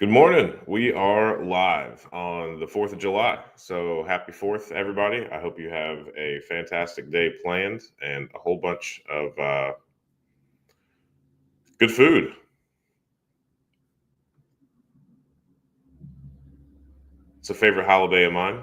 Good morning. We are live on the 4th of July. So happy 4th, everybody. I hope you have a fantastic day planned and a whole bunch of good food. It's a favorite holiday of mine.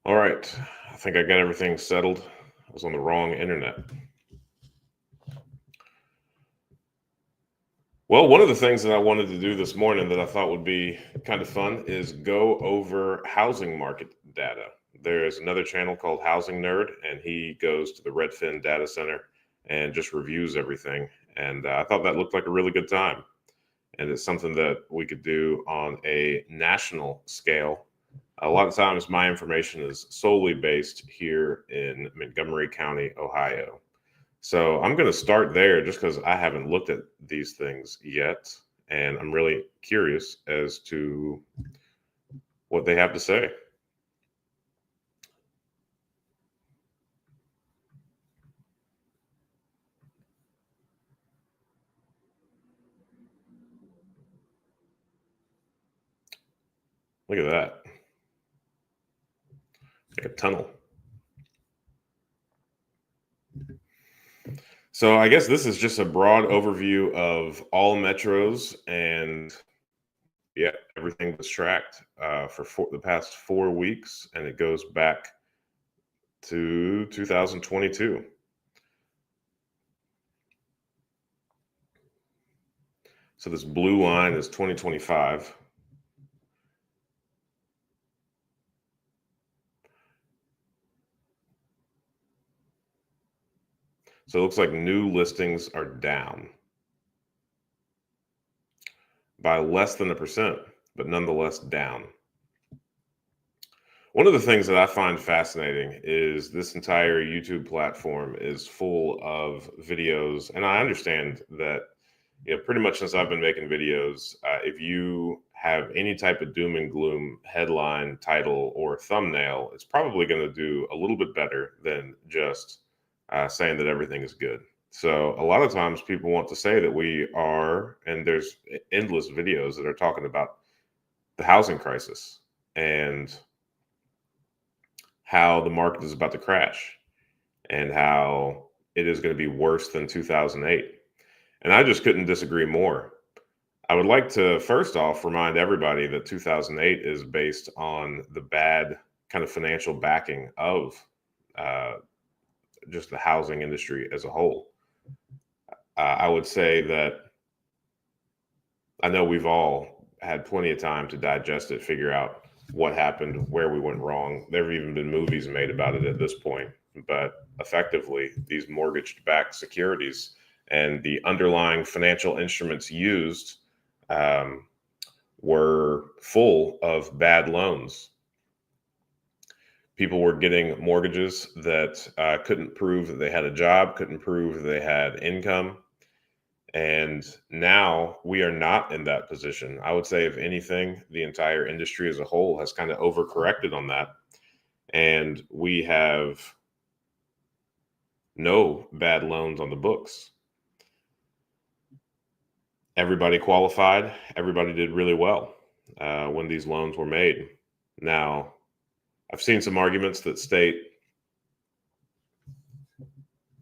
All right. I think I got everything settled. I was on the wrong internet. Well, one of the things that I wanted to do this morning that I thought would be kind of fun is go over housing market data. There's another channel called Housing Nerd, and he goes to the Redfin data center and just reviews everything. And I thought that looked like a really good time. And it's something that we could do on a national scale. A lot of times, my information is solely based here in Montgomery County, Ohio. So I'm going to start there just because I haven't looked at these things yet. And I'm really curious as to what they have to say. Look at that. Like a tunnel. So I guess this is just a broad overview of all metros, and yeah, everything was tracked for the past 4 weeks, and it goes back to 2022. So this blue line is 2025. So it looks like new listings are down by less than a percent, but nonetheless down. One of the things that I find fascinating is this entire YouTube platform is full of videos, and I understand that pretty much since I've been making videos, if you have any type of doom and gloom headline, title, or thumbnail, it's probably going to do a little bit better than just saying that everything is good. So a lot of times people want to say that we are, and there's endless videos that are talking about the housing crisis and how the market is about to crash and how it is going to be worse than 2008. And I just couldn't disagree more. I would like to first off remind everybody that 2008 is based on the bad kind of financial backing of uh, just the housing industry as a whole. I would say that I know we've all had plenty of time to digest it, figure out what happened, where we went wrong. There have even been movies made about it at this point. But effectively, these mortgage backed securities and the underlying financial instruments used um, were full of bad loans. People were getting mortgages that couldn't prove that they had a job, couldn't prove that they had income. And now we are not in that position. I would say, if anything, the entire industry as a whole has kind of overcorrected on that. And we have no bad loans on the books. Everybody qualified. Everybody did really well when these loans were made. Now, I've seen some arguments that state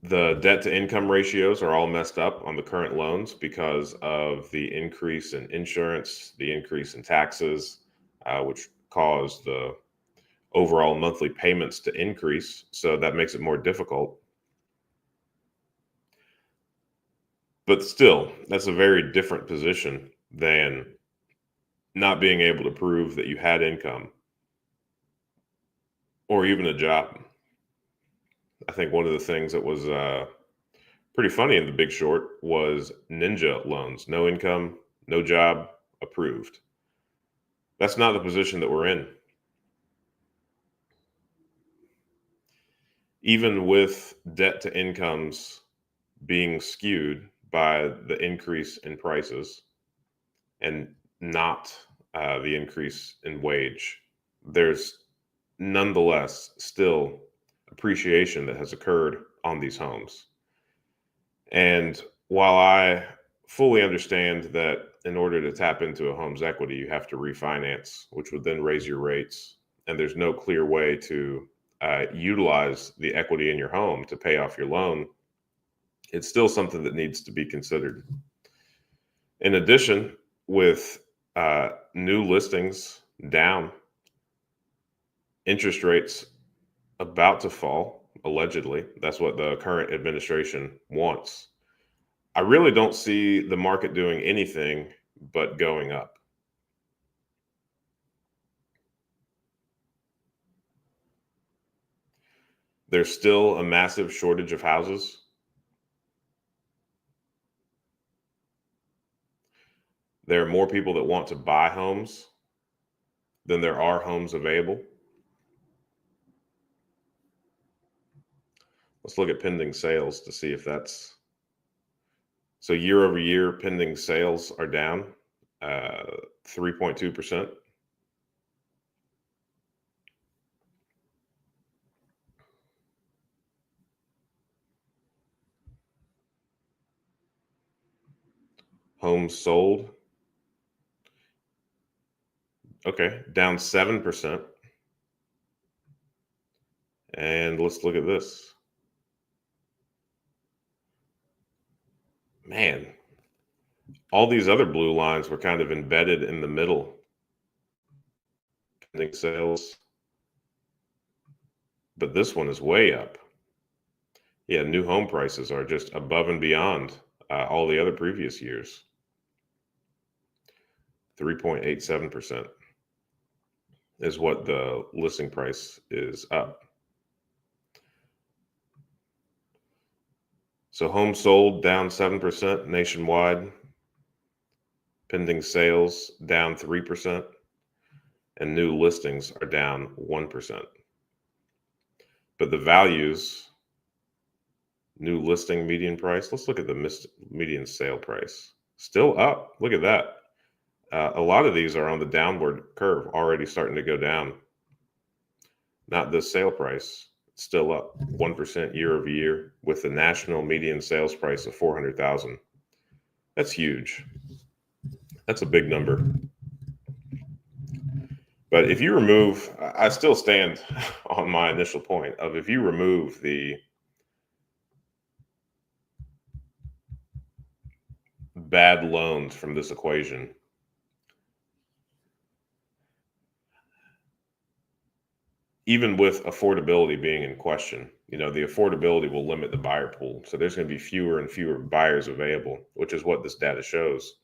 the debt to income ratios are all messed up on the current loans because of the increase in insurance, the increase in taxes, which caused the overall monthly payments to increase. So that makes it more difficult. But still, that's a very different position than not being able to prove that you had income or even a job. I think one of the things that was pretty funny in The Big Short was ninja loans. No income, no job, approved. That's not the position that we're in. Even with debt to incomes being skewed by the increase in prices and not the increase in wage, there's nonetheless still appreciation that has occurred on these homes. And while I fully understand that in order to tap into a home's equity, you have to refinance, which would then raise your rates, and there's no clear way to utilize the equity in your home to pay off your loan, it's still something that needs to be considered. In addition, with new listings down, interest rates about to fall, allegedly. That's what the current administration wants. I really don't see the market doing anything but going up. There's still a massive shortage of houses. There are more people that want to buy homes than there are homes available. Let's look at pending sales to see if that's so. Year over year, pending sales are down 3.2%. Homes sold, okay, down 7%. And let's look at this. Man, all these other blue lines were kind of embedded in the middle. Pending sales, but this one is way up. Yeah, new home prices are just above and beyond all the other previous years. 3.87% is what the listing price is up. So homes sold down 7% nationwide. Pending sales down 3%. And new listings are down 1%. But the values, new listing median price, let's look at the median sale price. Still up. Look at that. A lot of these are on the downward curve, already starting to go down. Not the sale price. Still up 1% year over year with the national median sales price of 400,000. That's huge. That's a big number. But if you remove, I still stand on my initial point of if you remove the bad loans from this equation, even with affordability being in question, the affordability will limit the buyer pool. So there's going to be fewer and fewer buyers available, which is what this data shows.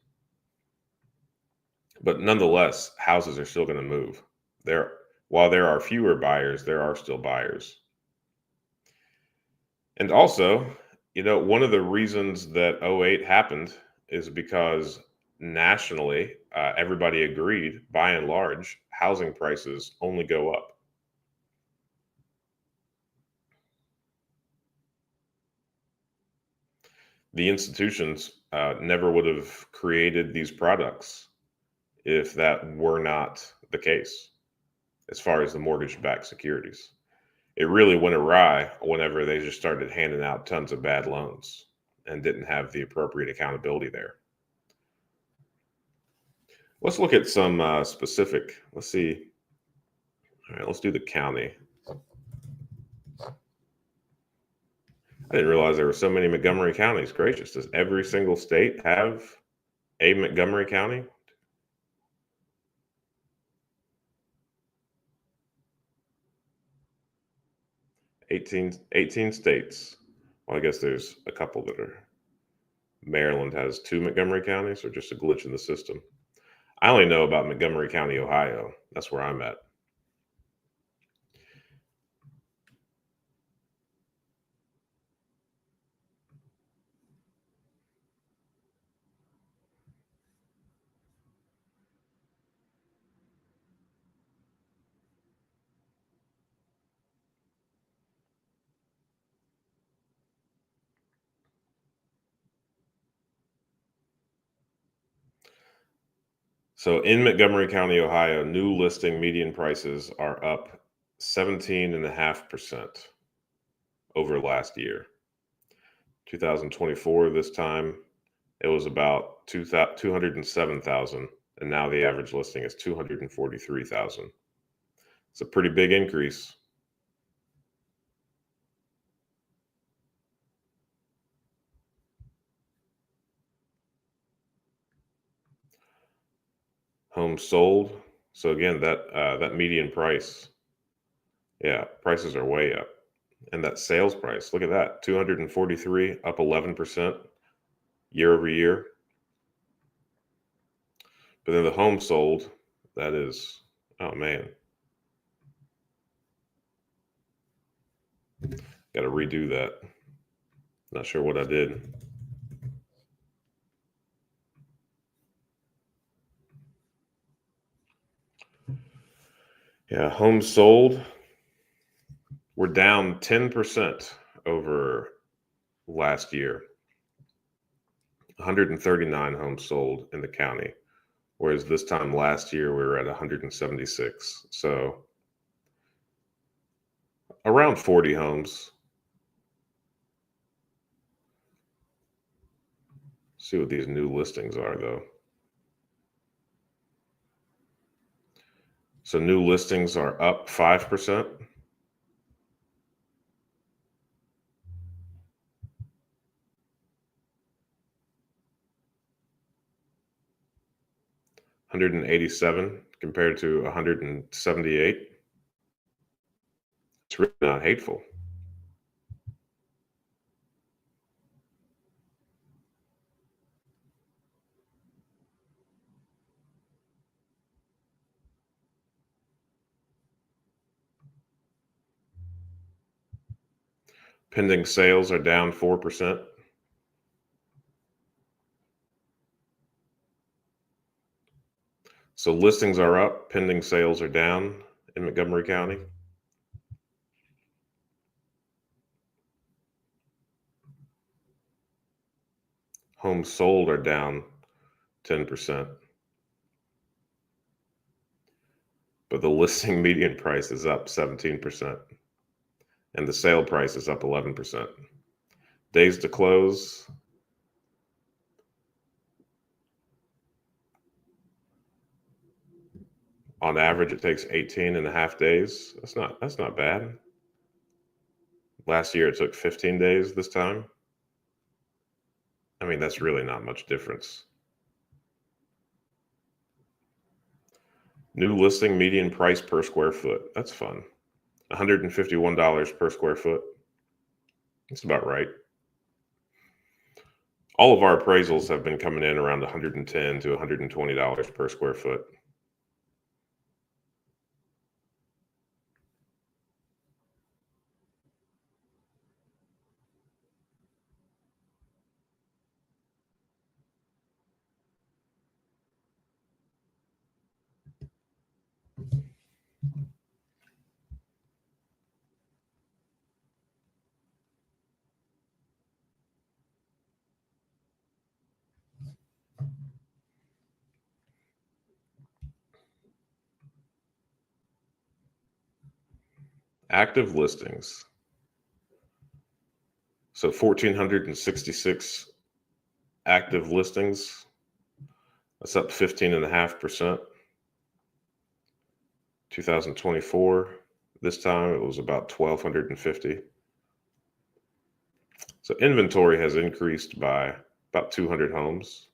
But nonetheless, houses are still going to move. While there are fewer buyers, there are still buyers. And also, one of the reasons that '08 happened is because nationally, everybody agreed, by and large, housing prices only go up. The institutions never would have created these products if that were not the case, as far as the mortgage-backed securities. It really went awry whenever they just started handing out tons of bad loans and didn't have the appropriate accountability there. Let's look at some specific. Let's see. All right, let's do the county. I didn't realize there were so many Montgomery counties. Gracious, does every single state have a Montgomery County? 18 states. Well, I guess there's a couple that are. Maryland has two Montgomery counties, or just a glitch in the system. I only know about Montgomery County, Ohio. That's where I'm at. So in Montgomery County, Ohio, new listing median prices are up 17.5% over last year. 2024, this time, it was about 207,000, and now the average listing is 243,000. It's a pretty big increase. Homes sold. So again, that median price, yeah, prices are way up. And that sales price, look at that, 243, up 11% year over year. But then the home sold, that is, oh man, got to redo that. Not sure what I did. Yeah, homes sold, we're down 10% over last year. 139 homes sold in the county, whereas this time last year we were at 176. So around 40 homes. See what these new listings are, though. So new listings are up 5%. $187 compared to 178. It's really not hateful. Pending sales are down 4%. So listings are up, pending sales are down in Montgomery County. Homes sold are down 10%. But the listing median price is up 17%. And the sale price is up 11%. Days to close, on average, it takes 18 and a half days. That's not bad. Last year, it took 15 days this time. I mean, that's really not much difference. New listing median price per square foot. That's fun. $151 per square foot. That's about right. All of our appraisals have been coming in around $110 to $120 per square foot. active listings. So 1,466 active listings. That's up 15.5%. 2024, this time it was about 1,250. So inventory has increased by about 200 homes.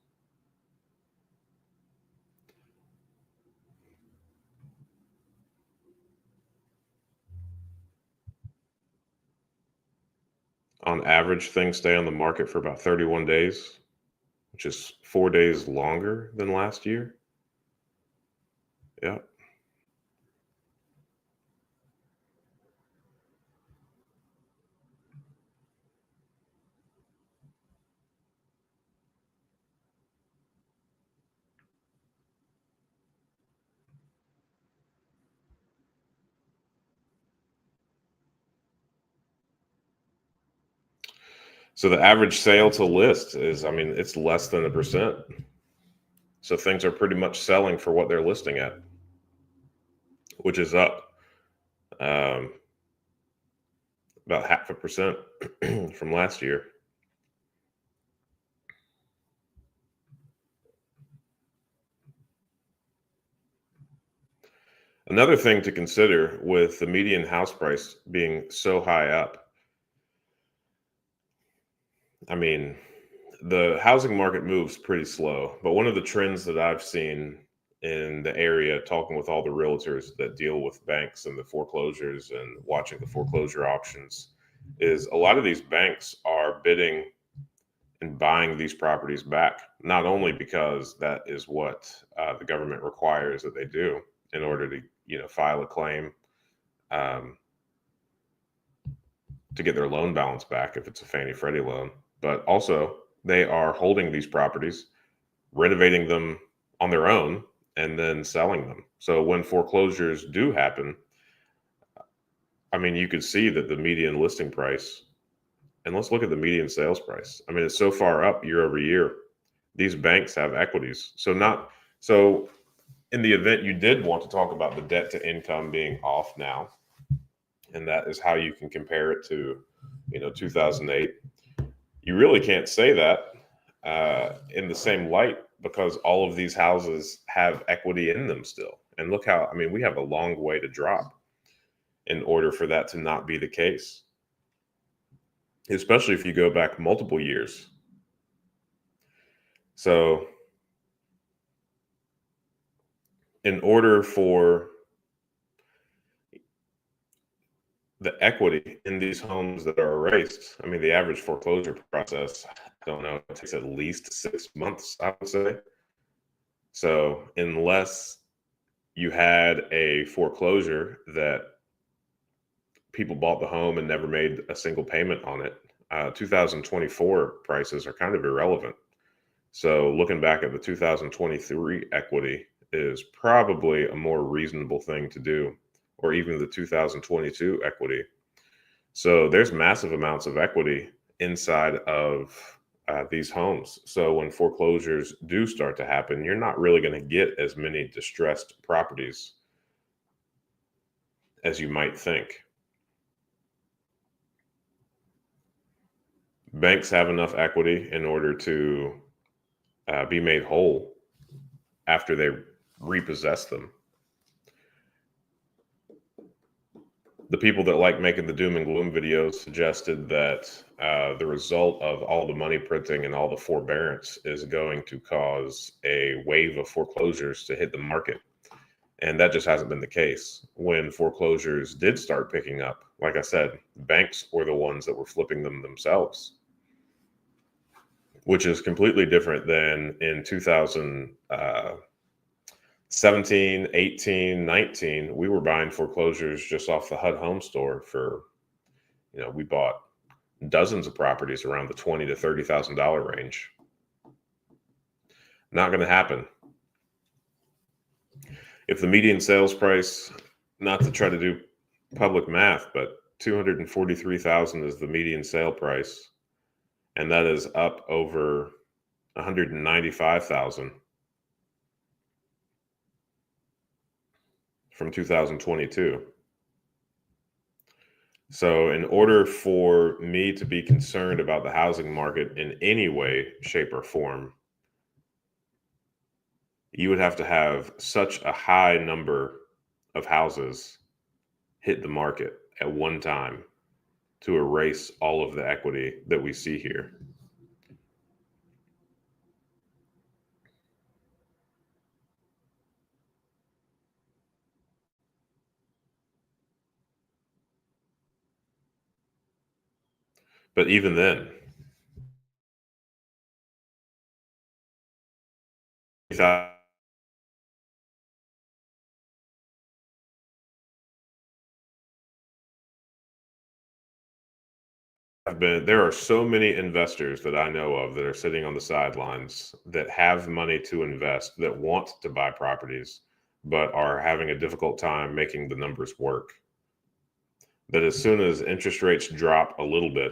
On average, things stay on the market for about 31 days, which is 4 days longer than last year. Yeah. So the average sale to list is, I mean, it's less than 1%. So things are pretty much selling for what they're listing at, which is up um, about 0.5% from last year. Another thing to consider with the median house price being so high up, I mean, the housing market moves pretty slow, but one of the trends that I've seen in the area, talking with all the realtors that deal with banks and the foreclosures and watching the foreclosure auctions, is a lot of these banks are bidding and buying these properties back, not only because that is what the government requires that they do in order to, file a claim um, to get their loan balance back if it's a Fannie Freddie loan, but also they are holding these properties, renovating them on their own, and then selling them. So when foreclosures do happen, I mean, you could see that the median listing price, and let's look at the median sales price. I mean, it's so far up year over year. These banks have equities. So in the event you did want to talk about the debt to income being off now, and that is how you can compare it to, 2008, you really can't say that in the same light because all of these houses have equity in them still. And look how, I mean, we have a long way to drop in order for that to not be the case, especially if you go back multiple years. So, in order for the equity in these homes that are erased, I mean, the average foreclosure process, I don't know, it takes at least 6 months, I would say. So, unless you had a foreclosure that people bought the home and never made a single payment on it, 2024 prices are kind of irrelevant. So, looking back at the 2023 equity is probably a more reasonable thing to do, or even the 2022 equity. So, there's massive amounts of equity inside of these homes. So, when foreclosures do start to happen, you're not really going to get as many distressed properties as you might think. Banks have enough equity in order to be made whole after they repossess them. The people that like making the doom and gloom videos suggested that the result of all the money printing and all the forbearance is going to cause a wave of foreclosures to hit the market. And that just hasn't been the case. When foreclosures did start picking up, like I said, banks were the ones that were flipping them themselves, which is completely different than in 2017, 18, 19. We were buying foreclosures just off the HUD Home Store for, we bought dozens of properties around the $20,000 to $30,000 range. Not going to happen. If the median sales price, not to try to do public math, but 243,000 is the median sale price, and that is up over 195,000 from 2022. So, in order for me to be concerned about the housing market in any way, shape, or form, you would have to have such a high number of houses hit the market at one time to erase all of the equity that we see here. But even then, there are so many investors that I know of that are sitting on the sidelines that have money to invest, that want to buy properties, but are having a difficult time making the numbers work. That as soon as interest rates drop a little bit,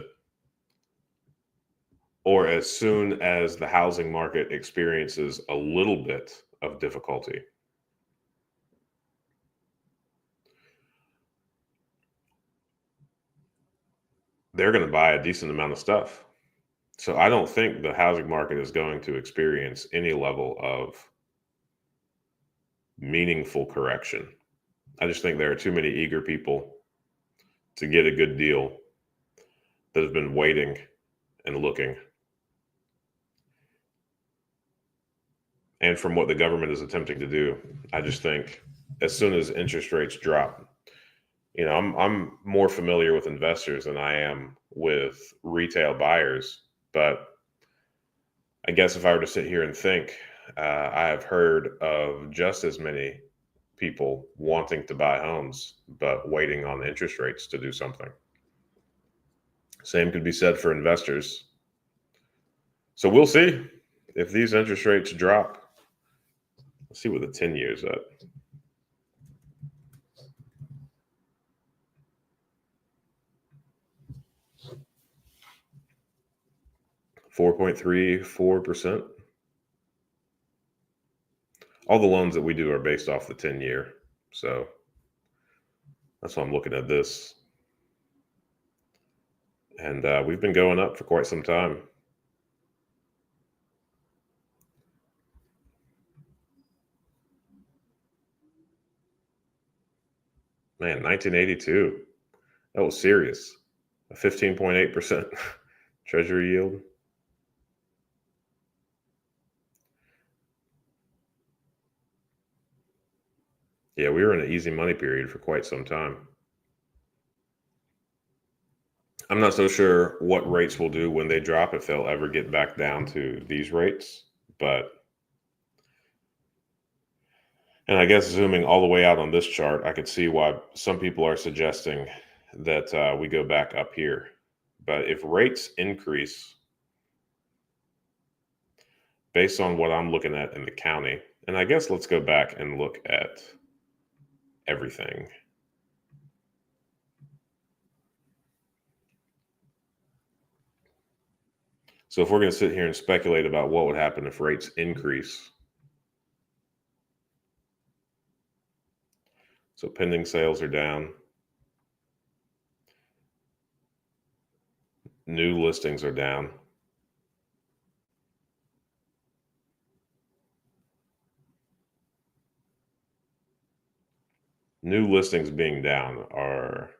or as soon as the housing market experiences a little bit of difficulty, they're going to buy a decent amount of stuff. So I don't think the housing market is going to experience any level of meaningful correction. I just think there are too many eager people to get a good deal that have been waiting and looking. And from what the government is attempting to do, I just think as soon as interest rates drop, I'm more familiar with investors than I am with retail buyers. But I guess if I were to sit here and think, I have heard of just as many people wanting to buy homes, but waiting on interest rates to do something. Same could be said for investors. So we'll see if these interest rates drop. Let's see what the 10 years at. 4.34%. All the loans that we do are based off the 10-year. So that's why I'm looking at this. And we've been going up for quite some time. Man, 1982. That was serious. A 15.8% treasury yield. Yeah, we were in an easy money period for quite some time. I'm not so sure what rates will do when they drop, if they'll ever get back down to these rates. And I guess zooming all the way out on this chart, I could see why some people are suggesting that we go back up here. But if rates increase based on what I'm looking at in the county, and I guess let's go back and look at everything. So if we're going to sit here and speculate about what would happen if rates increase, so pending sales are down, new listings are down. New listings being down are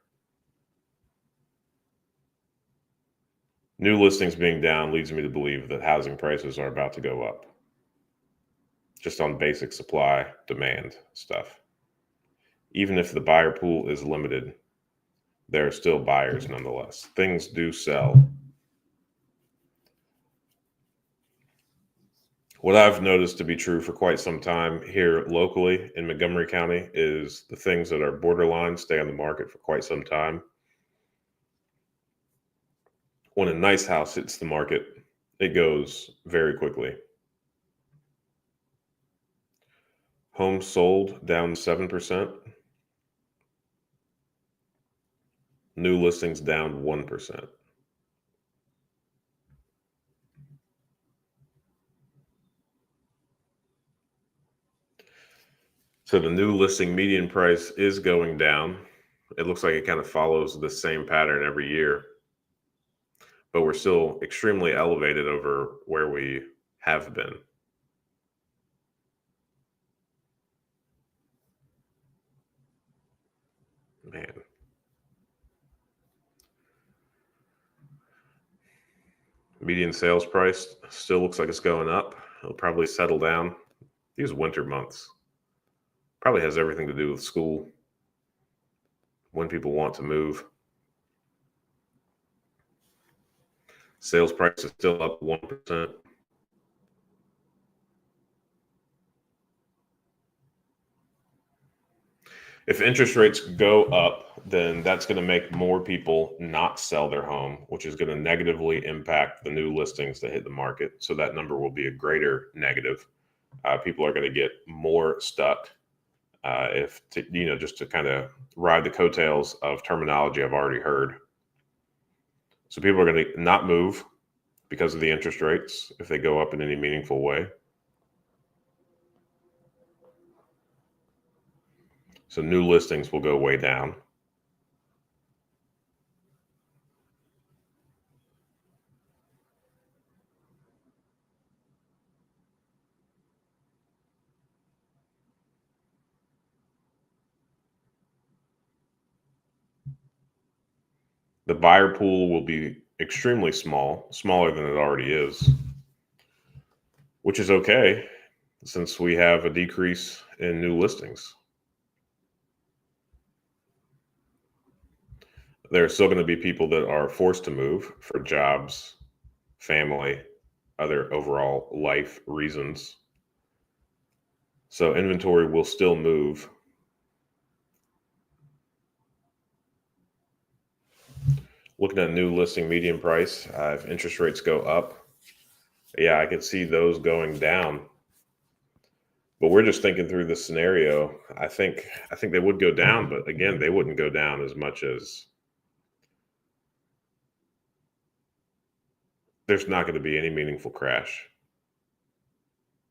New listings being down leads me to believe that housing prices are about to go up, just on basic supply demand stuff. Even if the buyer pool is limited, there are still buyers nonetheless. Things do sell. What I've noticed to be true for quite some time here locally in Montgomery County is the things that are borderline stay on the market for quite some time. When a nice house hits the market, it goes very quickly. Homes sold down 7%. New listings down 1%. So the new listing median price is going down. It looks like it kind of follows the same pattern every year, but we're still extremely elevated over where we have been. Man, median sales price still looks like it's going up. It'll probably settle down. These winter months probably has everything to do with school, when people want to move. Sales price is still up 1%. If interest rates go up, then that's going to make more people not sell their home, which is going to negatively impact the new listings that hit the market. So that number will be a greater negative. People are going to get more stuck if to, just to kind of ride the coattails of terminology I've already heard. So people are going to not move because of the interest rates if they go up in any meaningful way. So new listings will go way down. The buyer pool will be extremely small, smaller than it already is, which is okay since we have a decrease in new listings. There are still going to be people that are forced to move for jobs, family, other overall life reasons. So inventory will still move. Looking at new listing median price, if interest rates go up, yeah, I could see those going down. But we're just thinking through the scenario. I think they would go down, but again, they wouldn't go down as much as there's not going to be any meaningful crash.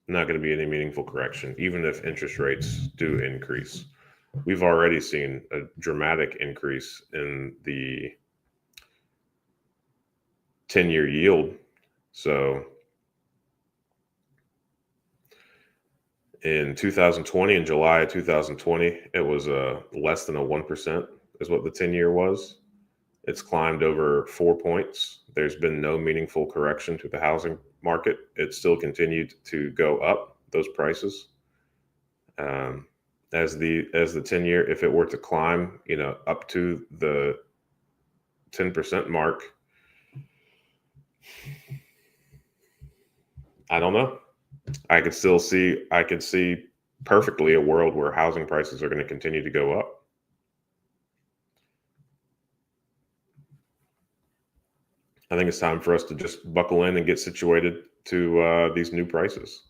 Not going to be any meaningful correction, even if interest rates do increase. We've already seen a dramatic increase in the 10-year yield. So in 2020, in July of 2020, it was less than a 1% is what the 10-year was. It's climbed over 4 points. There's been no meaningful correction to the housing market. It still continued to go up, those prices. As the 10-year, if it were to climb, up to the 10% mark, I don't know. I could see perfectly a world where housing prices are going to continue to go up. I think it's time for us to just buckle in and get situated to these new prices.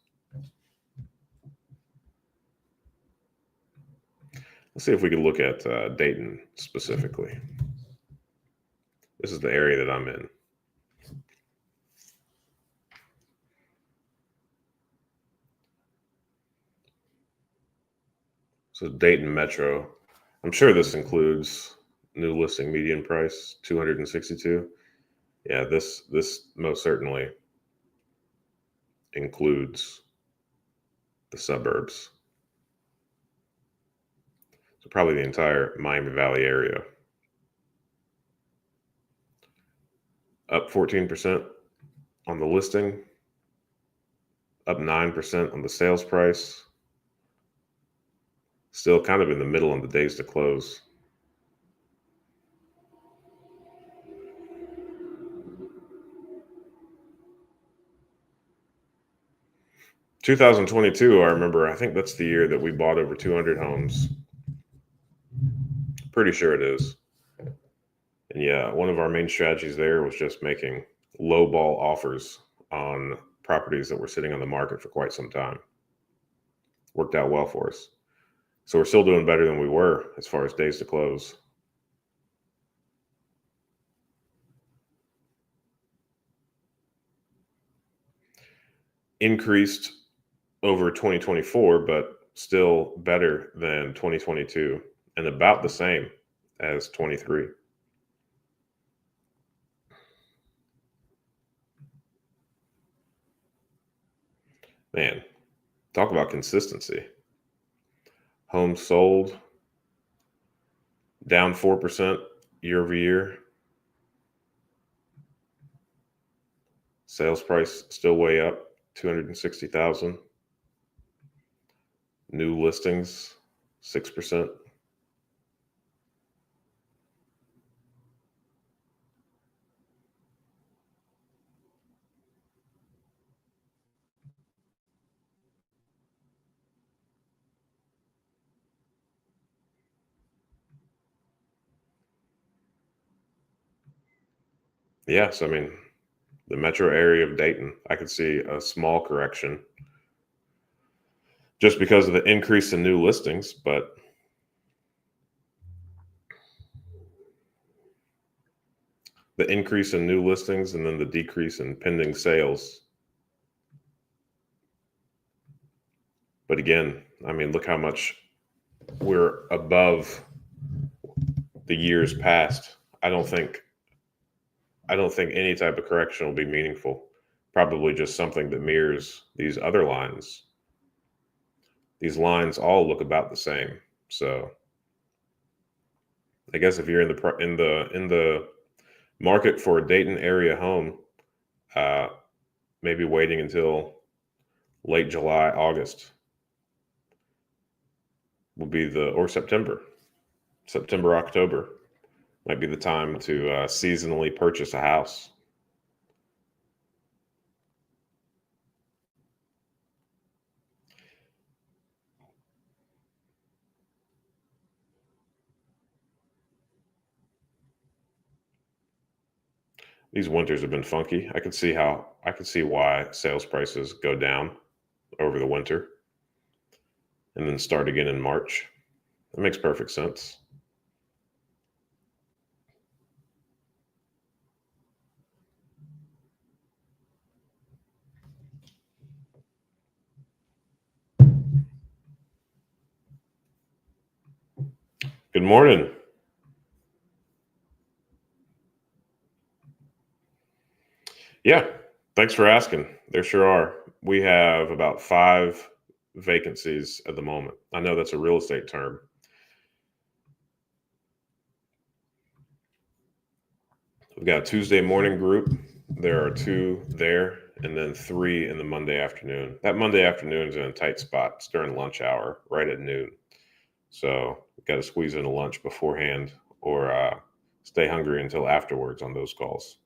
Let's see if we can look at Dayton specifically. This is the area that I'm in. So Dayton Metro. I'm sure this includes new listing median price 262. Yeah, this most certainly includes the suburbs. So probably the entire Miami Valley area. Up 14% on the listing, up 9% on the sales price. Still kind of in the middle on the days to close. Two 2022, I remember, I think that's the year that we bought over 200 homes. Pretty sure it is. And yeah, one of our main strategies there was just making low ball offers on properties that were sitting on the market for quite some time. Worked out well for us. So we're still doing better than we were as far as days to close. Increased over 2024, but still better than 2022 and about the same as 23. Man, talk about consistency. Homes sold down 4% year over year. Sales price still way up, 260,000. New listings, 6%. Yes, I mean, the metro area of Dayton, I could see a small correction just because of the increase in new listings, but the increase in new listings and then the decrease in pending sales. But again, I mean, look how much we're above the years past. I don't think any type of correction will be meaningful. Probably just something that mirrors these other lines. These lines all look about the same. So I guess if you're in the market for a Dayton area home, uh, maybe waiting until late July, August will be or September, October might be the time to seasonally purchase a house. These winters have been funky. I could see why sales prices go down over the winter and then start again in March. That makes perfect sense. Good morning. Yeah, thanks for asking. There sure are. We have about 5 vacancies at the moment. I know that's a real estate term. We've got a Tuesday morning group. There are 2 there, and then 3 in the Monday afternoon. That Monday afternoon is in a tight spot. It's during lunch hour, right at noon. So we've got to squeeze in a lunch beforehand or stay hungry until afterwards on those calls.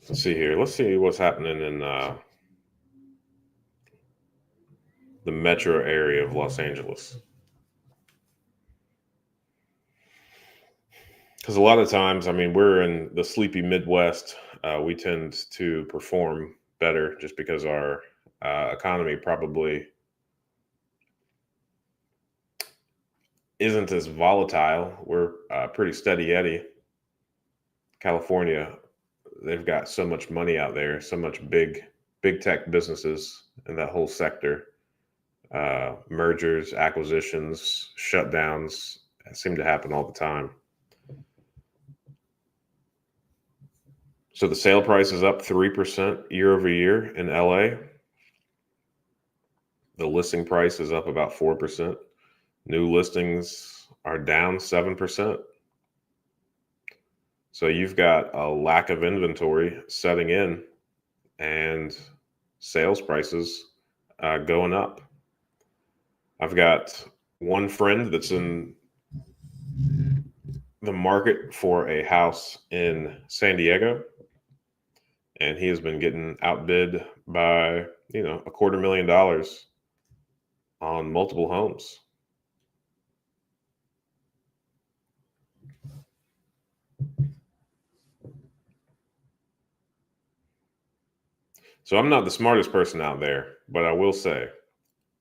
Let's see here. Let's see what's happening in the metro area of Los Angeles. Because a lot of times, I mean, we're in the sleepy Midwest. We tend to perform better just because our economy probably isn't as volatile. We're pretty steady Eddie. California, they've got so much money out there, so much big tech businesses in that whole sector. Mergers, acquisitions, shutdowns seem to happen all the time. So the sale price is up 3% year over year in LA. The listing price is up about 4%. New listings are down 7%. So you've got a lack of inventory setting in and sales prices going up. I've got one friend that's in the market for a house in San Diego, and he has been getting outbid by, $250,000 on multiple homes. So I'm not the smartest person out there, but I will say,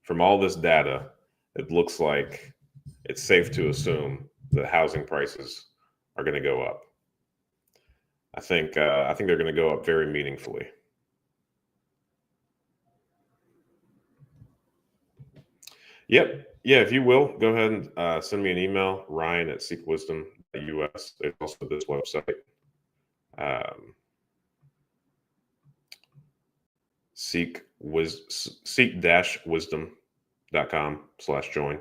from all this data, it looks like it's safe to assume that housing prices are going to go up. I think they're going to go up very meaningfully. Yep. Yeah, if you will, go ahead and send me an email, Ryan at seekwisdom.us. There's also this website, um, seek-wisdom.com/join.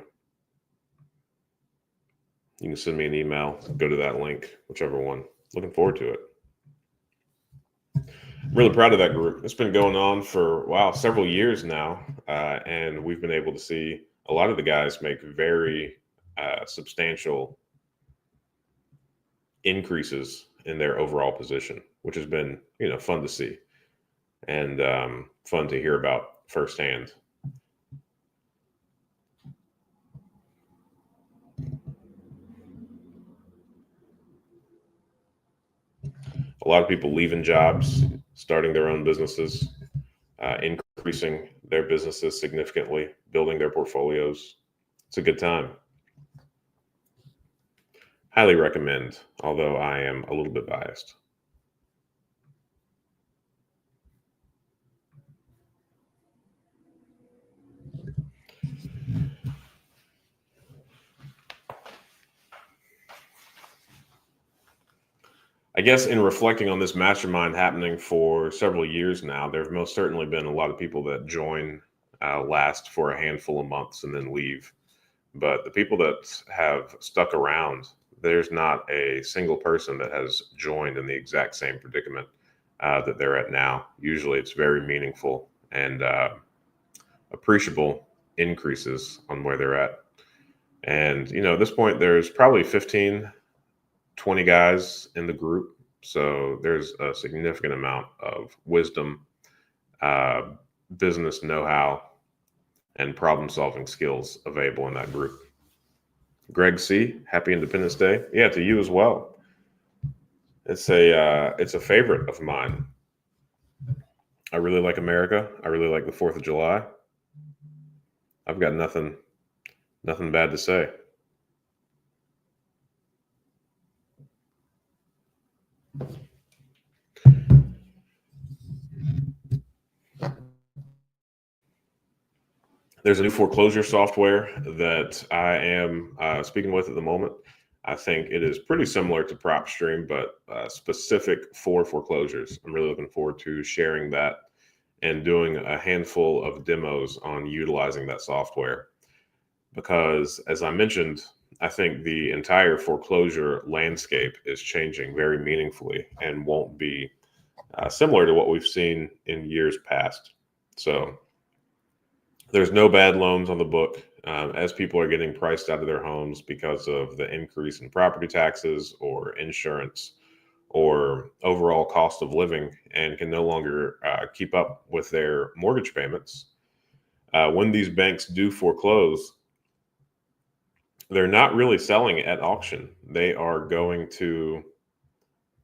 You can send me an email, go to that link, whichever one. Looking forward to it. I'm really proud of that group. It's been going on for, wow, several years now. And we've been able to see a lot of the guys make very substantial increases in their overall position, which has been, fun to see and fun to hear about firsthand. A lot of people leaving jobs, starting their own businesses, increasing their businesses significantly, building their portfolios. It's a good time. Highly recommend, although I am a little bit biased. I guess in reflecting on this mastermind happening for several years now, there have most certainly been a lot of people that join, last for a handful of months and then leave. But the people that have stuck around, there's not a single person that has joined in the exact same predicament that they're at now. Usually it's very meaningful and appreciable increases on where they're at. And, at this point, there's probably 15, 20 guys in the group. So there's a significant amount of wisdom, uh, business know how, and problem solving skills available in that group. Greg C., happy Independence Day. Yeah, to you as well. It's a favorite of mine. I really like America. I really like the 4th of July. I've got nothing bad to say. There's a new foreclosure software that I am speaking with at the moment. I think it is pretty similar to PropStream, but specific for foreclosures. I'm really looking forward to sharing that and doing a handful of demos on utilizing that software. Because, as I mentioned, I think the entire foreclosure landscape is changing very meaningfully and won't be similar to what we've seen in years past. So, there's no bad loans on the book as people are getting priced out of their homes because of the increase in property taxes or insurance or overall cost of living and can no longer keep up with their mortgage payments. When these banks do foreclose, they're not really selling at auction. They are going to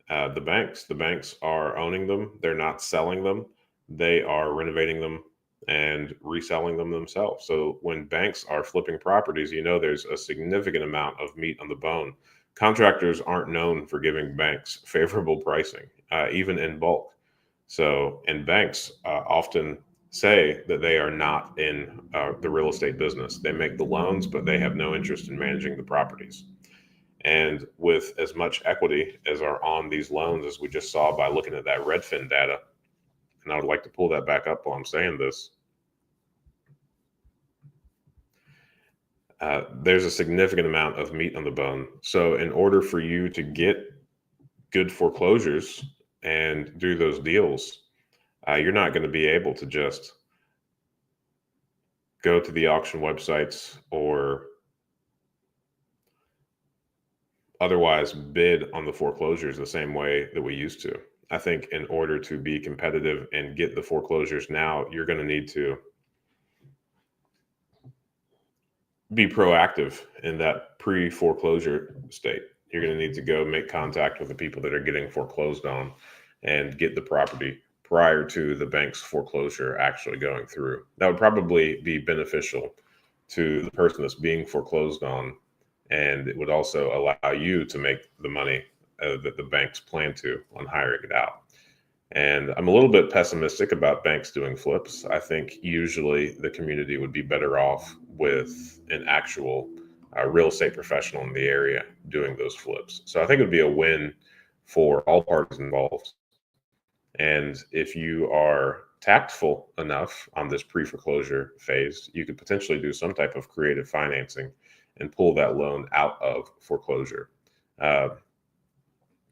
the banks. The banks are owning them. They're not selling them. They are renovating them and reselling them themselves. So when banks are flipping properties, there's a significant amount of meat on the bone. Contractors aren't known for giving banks favorable pricing, even in bulk. So, and banks often say that they are not in the real estate business. They make the loans, but they have no interest in managing the properties. And with as much equity as are on these loans as we just saw by looking at that Redfin data, and I would like to pull that back up while I'm saying this. There's a significant amount of meat on the bone. So, in order for you to get good foreclosures and do those deals, you're not going to be able to just go to the auction websites or otherwise bid on the foreclosures the same way that we used to. I think in order to be competitive and get the foreclosures now, you're going to need to be proactive in that pre-foreclosure state. You're going to need to go make contact with the people that are getting foreclosed on and get the property prior to the bank's foreclosure actually going through. That would probably be beneficial to the person that's being foreclosed on, and it would also allow you to make the money that the banks plan to on hiring it out. And I'm a little bit pessimistic about banks doing flips. I think usually the community would be better off with an actual real estate professional in the area doing those flips. So I think it would be a win for all parties involved. And if you are tactful enough on this pre foreclosure phase, you could potentially do some type of creative financing and pull that loan out of foreclosure. Uh,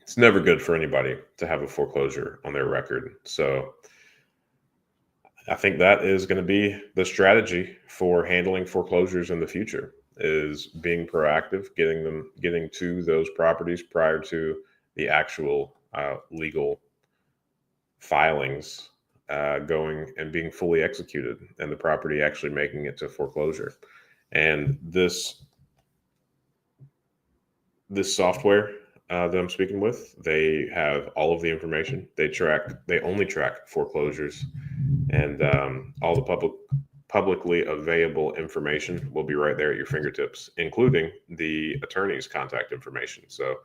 it's never good for anybody to have a foreclosure on their record. So I think that is going to be the strategy for handling foreclosures in the future, is being proactive, getting to those properties prior to the actual legal filings going and being fully executed, and the property actually making it to foreclosure. And this software that I'm speaking with, they have all of the information. They only track foreclosures, and all the publicly available information will be right there at your fingertips, including the attorney's contact information. So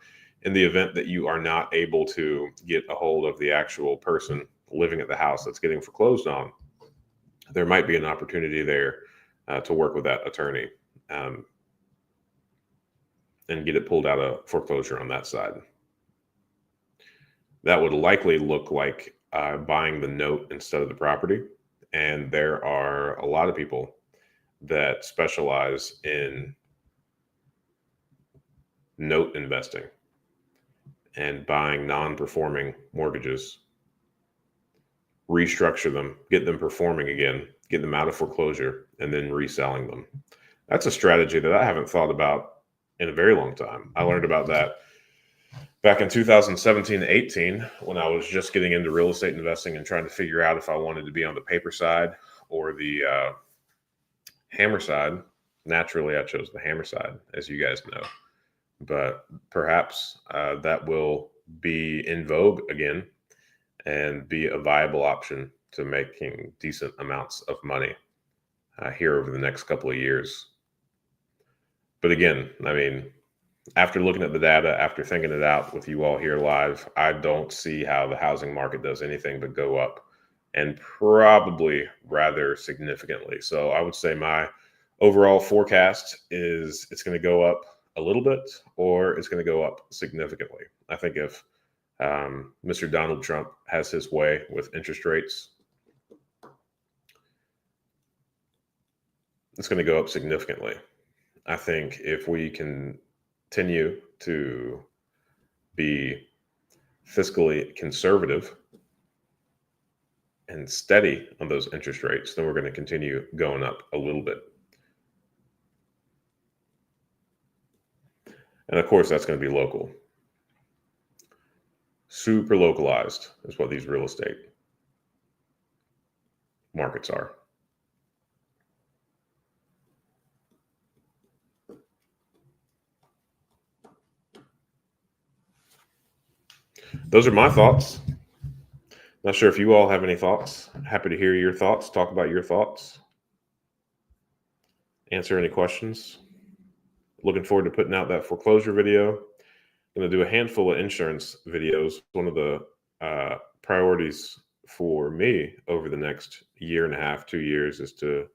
in the event that you are not able to get a hold of the actual person living at the house that's getting foreclosed on, there might be an opportunity there to work with that attorney um, and get it pulled out of foreclosure on that side. That would likely look like buying the note instead of the property. And there are a lot of people that specialize in note investing and buying non-performing mortgages, restructure them, get them performing again, get them out of foreclosure, and then reselling them. That's a strategy that I haven't thought about in a very long time. I learned about that back in 2017-18 when I was just getting into real estate investing and trying to figure out if I wanted to be on the paper side or the hammer side. Naturally, I chose the hammer side, as you guys know. But perhaps that will be in vogue again and be a viable option to making decent amounts of money here over the next couple of years. But again, I mean, after looking at the data, after thinking it out with you all here live, I don't see how the housing market does anything but go up, and probably rather significantly. So I would say my overall forecast is it's going to go up a little bit, or it's going to go up significantly. I think if Mr. Donald Trump has his way with interest rates, it's going to go up significantly. I think if we continue to be fiscally conservative and steady on those interest rates, then we're going to continue going up a little bit. And of course, that's going to be local. Super localized is what these real estate markets are. Those are my thoughts. Not sure if you all have any thoughts. Happy to hear your thoughts, talk about your thoughts, answer any questions. Looking forward to putting out that foreclosure video. Going to do a handful of insurance videos. One of the priorities for me over the next year and a half, 2 years, is to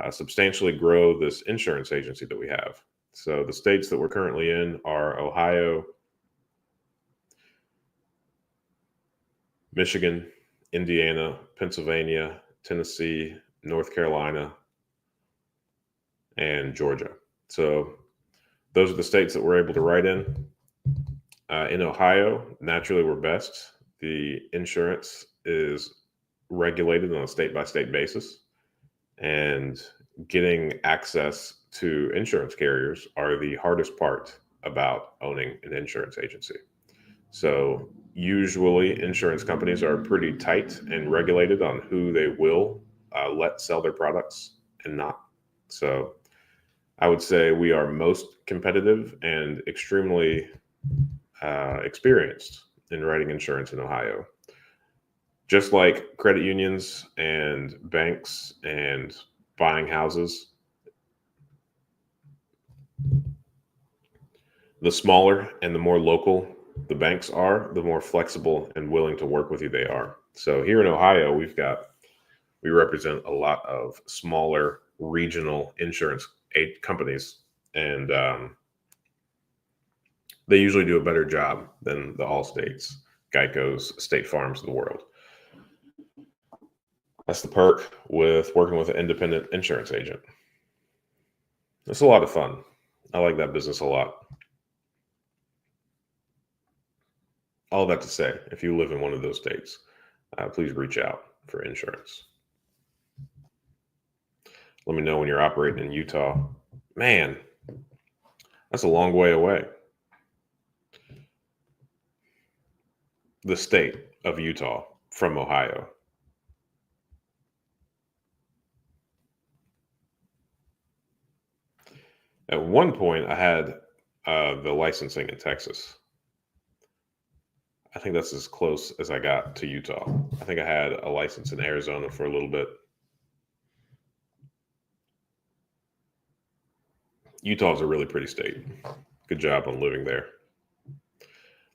substantially grow this insurance agency that we have. So the states that we're currently in are Ohio, Michigan, Indiana, Pennsylvania, Tennessee, North Carolina, and Georgia. So those are the states that we're able to write in. In Ohio, naturally, we're best. The insurance is regulated on a state-by-state basis, and getting access to insurance carriers are the hardest part about owning an insurance agency. So usually insurance companies are pretty tight and regulated on who they will let sell their products and not. So I would say we are most competitive and extremely experienced in writing insurance in Ohio. Just like credit unions and banks and buying houses, the smaller and the more local the banks are, the more flexible and willing to work with you they are. So here in Ohio, we represent a lot of smaller regional insurance aid companies, and they usually do a better job than the Allstates, Geico's, State Farms of the world. That's the perk with working with an independent insurance agent. It's a lot of fun. I like that business a lot. All that to say, if you live in one of those states, please reach out for insurance. Let me know when you're operating in Utah. Man, that's a long way away. The state of Utah from Ohio. At one point, I had the licensing in Texas. I think that's as close as I got to Utah. I think I had a license in Arizona for a little bit. Utah's a really pretty state. Good job on living there.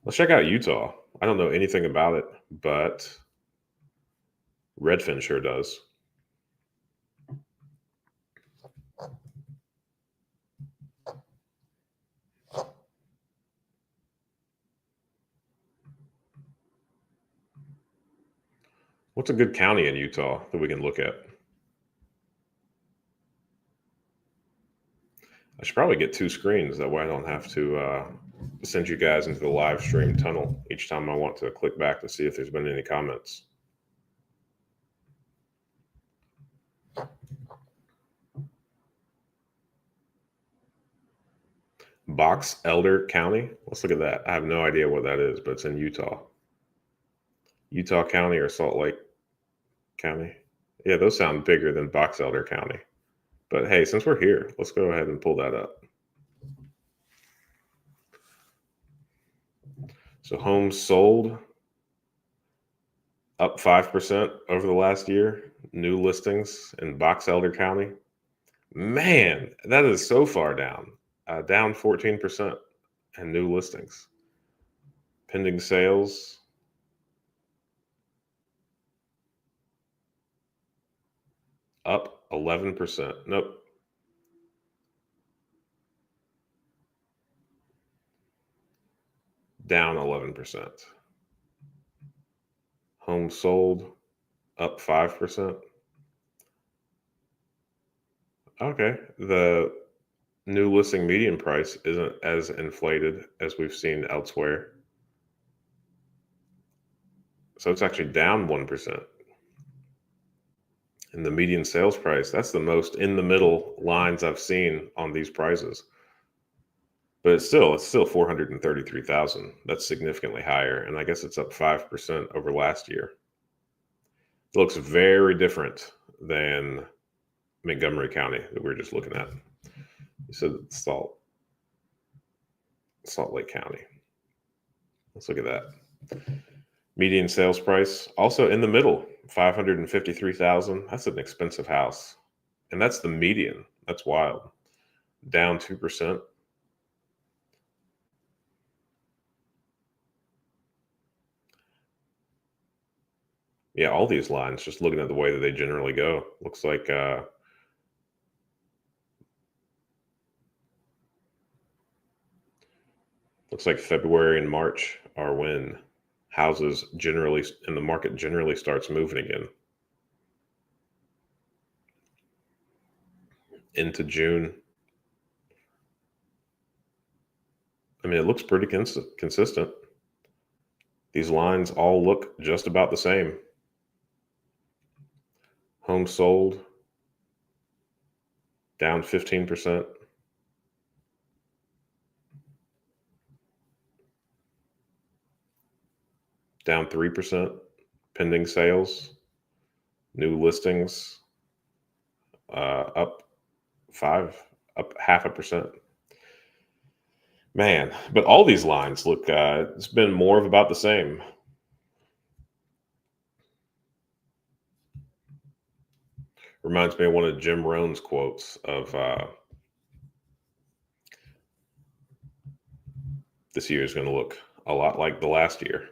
Let's check out Utah. I don't know anything about it, but Redfin sure does. What's a good county in Utah that we can look at? I should probably get two screens. That way I don't have to send you guys into the live stream tunnel each time I want to click back to see if there's been any comments. Box Elder County. Let's look at that. I have no idea what that is, but it's in Utah. Utah County or Salt Lake County. Yeah, those sound bigger than Box Elder County. But hey, since we're here, let's go ahead and pull that up. So homes sold up 5% over the last year. New listings in Box Elder County. Man, that is so far down. Down 14% and new listings. Pending sales. Up 11%. Nope. Down 11%. Homes sold up 5%. Okay. The new listing median price isn't as inflated as we've seen elsewhere. So it's actually down 1%. And the median sales price, that's the most in the middle lines I've seen on these prices. But it's still 433,000. That's significantly higher. And I guess it's up 5% over last year. It looks very different than Montgomery County that we were just looking at. You said Salt Lake County. Let's look at that. Median sales price also in the middle, 553,000. That's an expensive house. And that's the median. That's wild. Down 2%. Yeah, all these lines, just looking at the way that they generally go, looks like February and March are when houses generally in the market generally starts moving again. Into June. I mean, it looks pretty consistent. These lines all look just about the same. Homes sold down 15%. down 3%. Pending sales, new listings, up 0.5%. Man, but all these lines look, it's been more of about the same. Reminds me of one of Jim Rohn's quotes of this year is going to look a lot like the last year.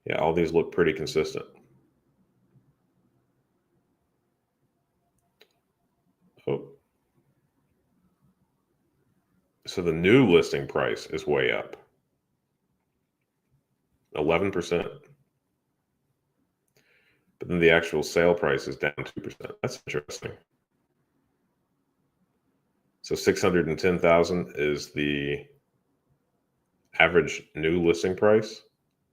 Yeah, all these look pretty consistent. Oh, so the new listing price is way up 11%, but then the actual sale price is down 2%. That's interesting. So 610,000 is the average new listing price,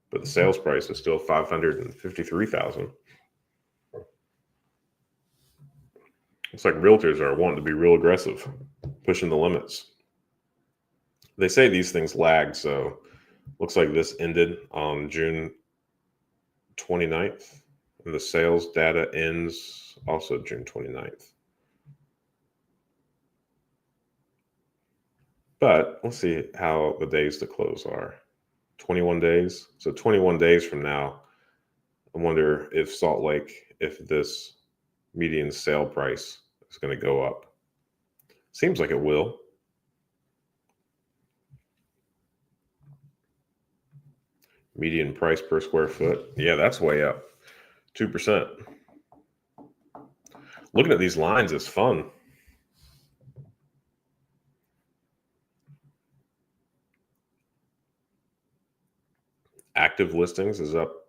but the sales price is still 553,000. It's like realtors are wanting to be real aggressive, pushing the limits. They say these things lag, so looks like this ended on June 29th, and the sales data ends also June 29th. But let's see how the days to close are. 21 days. So 21 days from now, I wonder if Salt Lake, if this median sale price is going to go up. Seems like it will. Median price per square foot. Yeah, that's way up. 2%. Looking at these lines is fun. Active listings is up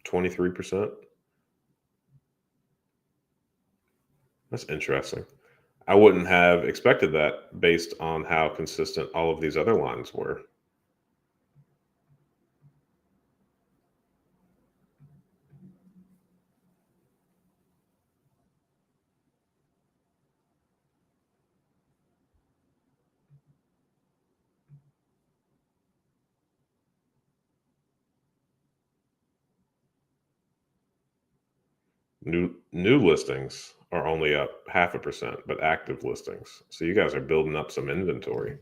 23%. That's interesting. I wouldn't have expected that based on how consistent all of these other lines were. New listings are only up 0.5%, but active listings. So you guys are building up some inventory.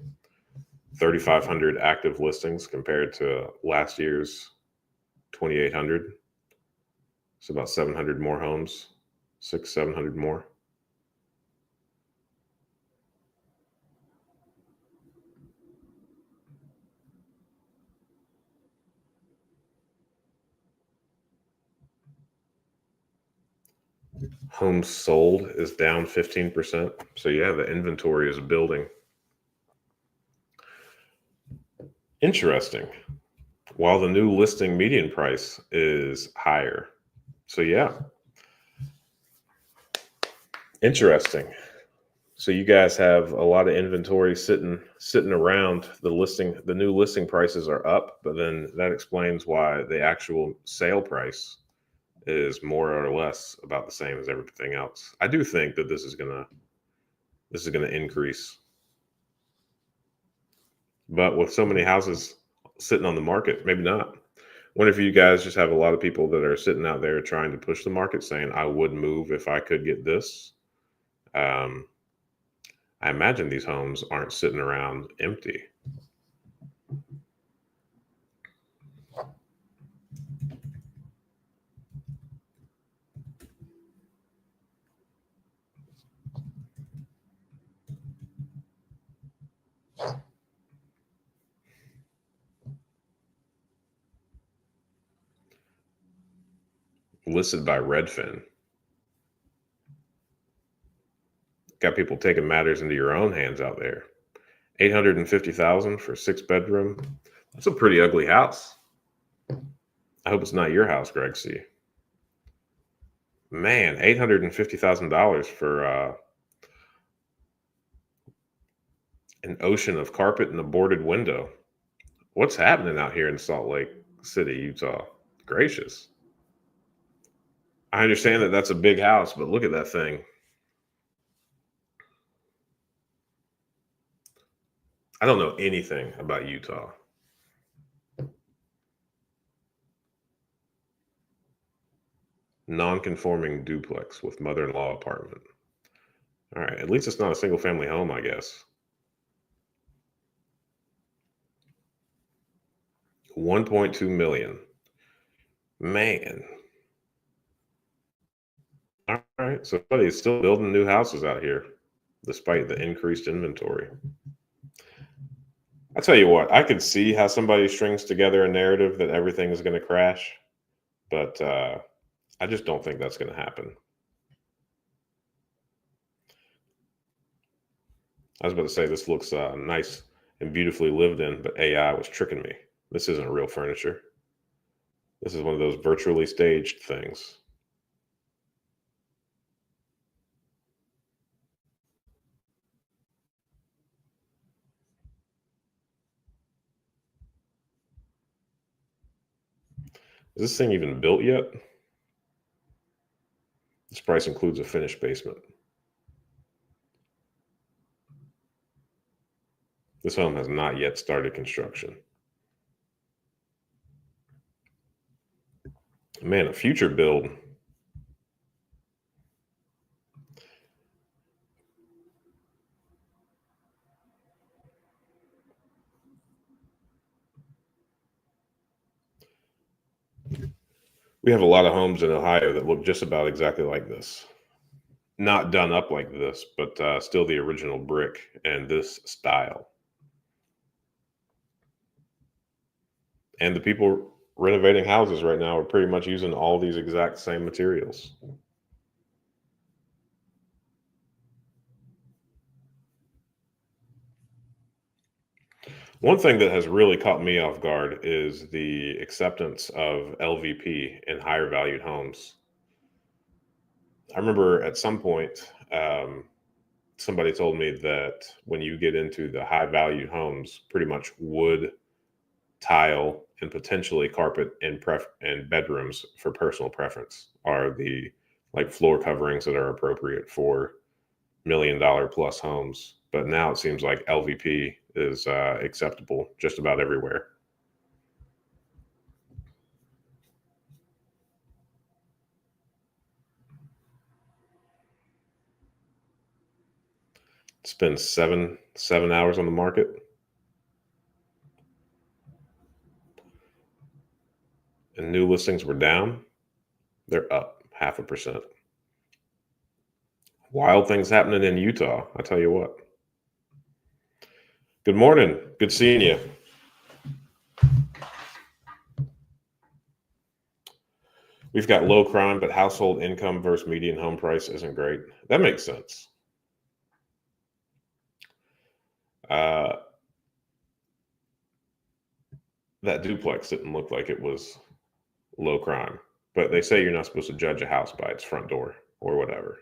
3,500 active listings compared to last year's 2,800. It's about 700 more homes, 700 more. Homes sold is down 15%. So yeah, the inventory is building. Interesting. While the new listing median price is higher. So yeah. Interesting. So you guys have a lot of inventory sitting around. The new listing prices are up, but then that explains why the actual sale price is more or less about the same as everything else. I do think that this is gonna increase. But with so many houses sitting on the market, maybe not. What if you guys just have a lot of people that are sitting out there trying to push the market, saying, I would move if I could get this? I imagine these homes aren't sitting around empty. Listed by Redfin. Got people taking matters into your own hands out there. 850,000 for 6-bedroom. That's a pretty ugly house. I hope it's not your house, Greg C. Man, $850,000 for an ocean of carpet and a boarded window. What's happening out here in Salt Lake City, Utah? Gracious. I understand that that's a big house, but look at that thing. I don't know anything about Utah. Non-conforming duplex with mother-in-law apartment. All right, at least it's not a single family home, I guess. 1.2 million. Man. All right, so somebody's still building new houses out here despite the increased inventory. I tell you what, I could see how somebody strings together a narrative that everything is going to crash, but I just don't think that's going to happen. I was about to say this looks nice and beautifully lived in, but AI was tricking me. This isn't real furniture. This is one of those virtually staged things. Is this thing even built yet? This price includes a finished basement. This home has not yet started construction. Man, a future build. We have a lot of homes in Ohio that look just about exactly like this. Not done up like this, but still the original brick and this style. And the people renovating houses right now are pretty much using all these exact same materials. One thing that has really caught me off guard is the acceptance of LVP in higher valued homes. I remember at some point, somebody told me that when you get into the high valued homes, pretty much wood, tile, and potentially carpet and bedrooms for personal preference are the like floor coverings that are appropriate for $1 million plus homes. But now it seems like LVP is acceptable just about everywhere. Spend seven hours on the market, and new listings were down. They're up 0.5%. Wild things happening in Utah. I tell you what. Good morning. Good seeing you. We've got low crime, but household income versus median home price isn't great. That makes sense. Uh, that duplex didn't look like it was low crime, but they say you're not supposed to judge a house by its front door or whatever.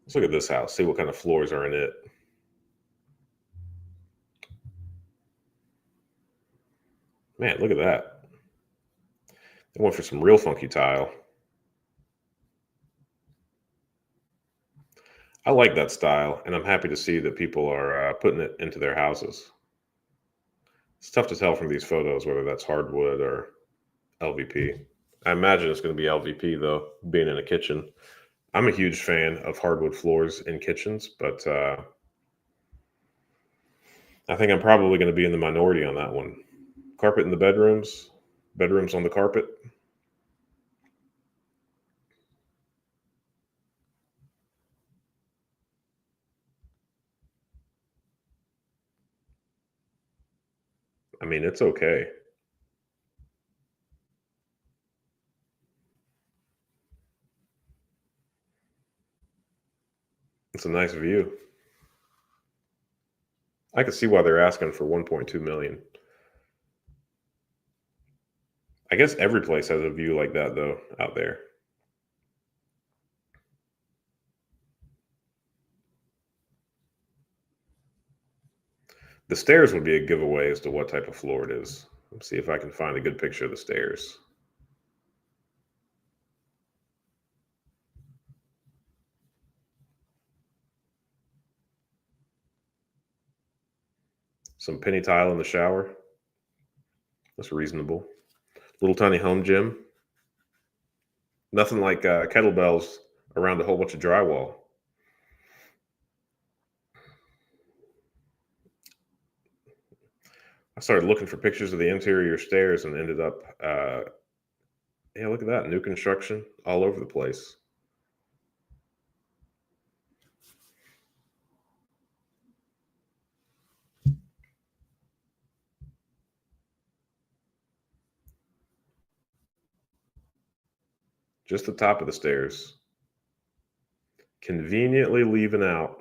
Let's look at this house, see what kind of floors are in it. Man, look at that. They went for some real funky tile. I like that style, and I'm happy to see that people are putting it into their houses. It's tough to tell from these photos whether that's hardwood or LVP. I imagine it's going to be LVP though, being in a kitchen. I'm a huge fan of hardwood floors in kitchens, but I think I'm probably going to be in the minority on that one. Carpet in the bedrooms, bedrooms on the carpet. I mean, it's okay. It's a nice view. I can see why they're asking for 1.2 million. I guess every place has a view like that though out there. The stairs would be a giveaway as to what type of floor it is. Let's see if I can find a good picture of the stairs. Some penny tile in the shower. That's reasonable. Little tiny home gym. Nothing like kettlebells around a whole bunch of drywall. I started looking for pictures of the interior stairs and ended up, yeah, look at that. New construction all over the place. Just the top of the stairs. Conveniently leaving out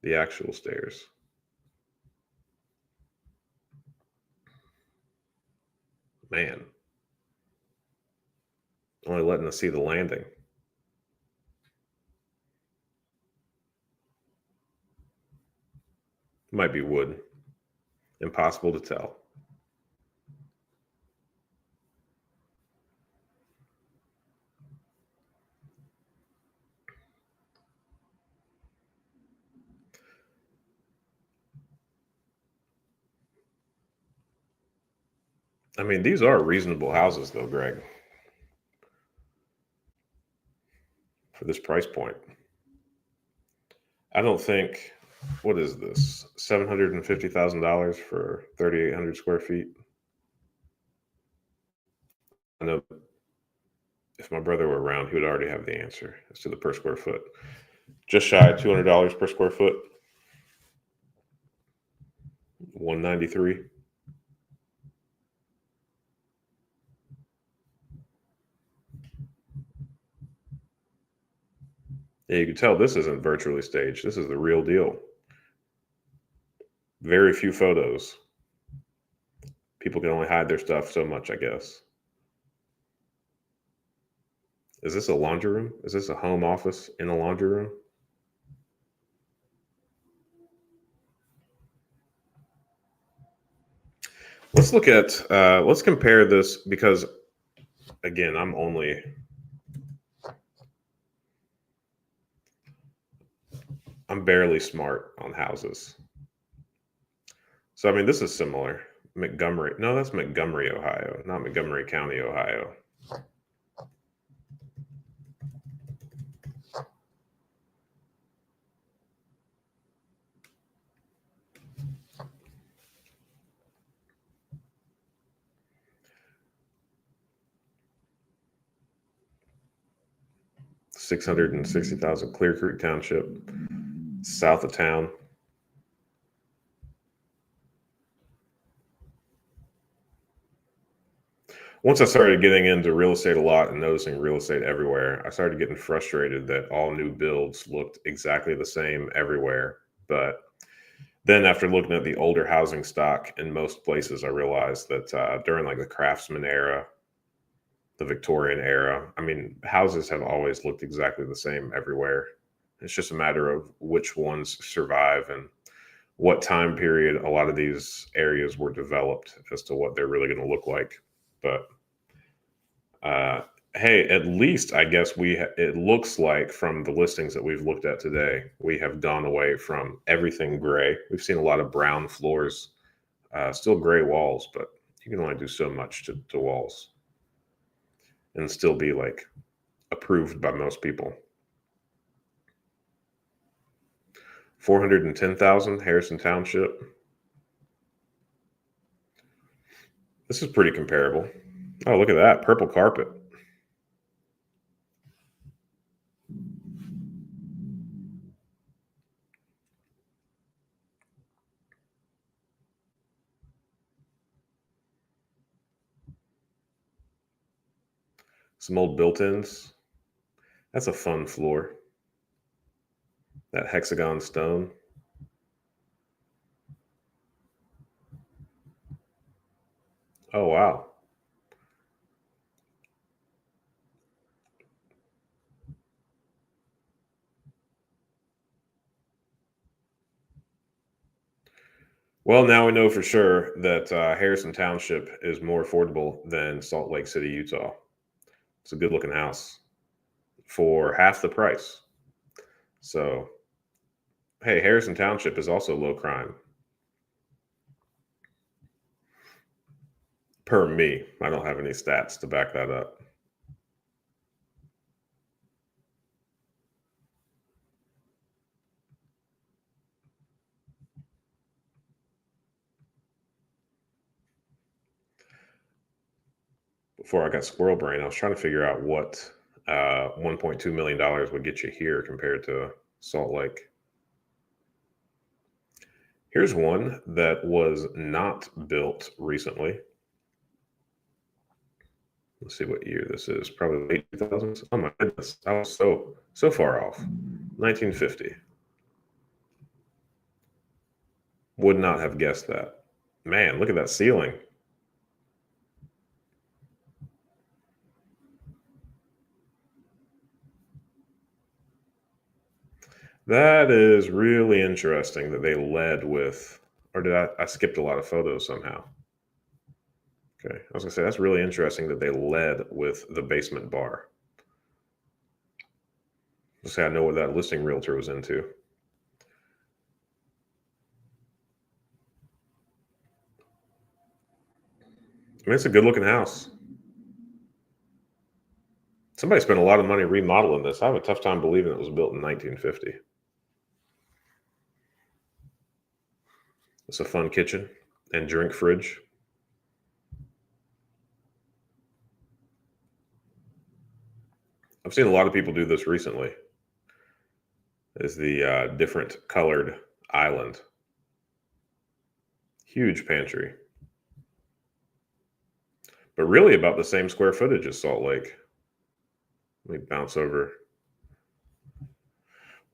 the actual stairs. Man, only letting us see the landing. Might be wood. Impossible to tell. I mean, these are reasonable houses, though, Greg, for this price point. I don't think, what is this? $750,000 for 3,800 square feet. I know if my brother were around, he would already have the answer as to the per square foot. Just shy of $200 per square foot. 193. Yeah, you can tell this isn't virtually staged. This is the real deal. Very few photos. People can only hide their stuff so much, I guess. Is this a laundry room? Is this a home office in a laundry room? Let's look at, let's compare this because, again, I'm barely smart on houses. So, I mean, this is similar. Montgomery. No, that's Montgomery, Ohio, not Montgomery County, Ohio. $660,000 Clear Creek Township, south of town. Once I started getting into real estate a lot and noticing real estate everywhere, I started getting frustrated that all new builds looked exactly the same everywhere. But then after looking at the older housing stock in most places, I realized that during like the Craftsman era, the Victorian era, I mean, houses have always looked exactly the same everywhere. It's just a matter of which ones survive and what time period a lot of these areas were developed as to what they're really going to look like. But uh, hey, at least I guess it looks like from the listings that we've looked at today, we have gone away from everything gray. We've seen a lot of brown floors, still gray walls, but you can only do so much to walls and still be like approved by most people. 410,000 Harrison Township. This is pretty comparable. Oh, look at that purple carpet. Some old built-ins. That's a fun floor. That hexagon stone. Oh, wow. Well, now we know for sure that Harrison Township is more affordable than Salt Lake City, Utah. It's a good looking house for half the price. So, hey, Harrison Township is also low crime per me. I don't have any stats to back that up. Before I got squirrel brain, I was trying to figure out what $1.2 million would get you here compared to Salt Lake. Here's one that was not built recently. Let's see what year this is. Probably late 2000s. Oh my goodness, I was so far off. 1950. Would not have guessed that. Man, look at that ceiling. That is really interesting that they led with, or did I skipped a lot of photos somehow? Okay, I was gonna say that's really interesting that they led with the basement bar. Let's say I know what that listing realtor was into. I mean, it's a good looking house. Somebody spent a lot of money remodeling this. I have a tough time believing it was built in 1950. It's a fun kitchen and drink fridge. I've seen a lot of people do this recently. Is the different colored island. Huge pantry. But really about the same square footage as Salt Lake. Let me bounce over.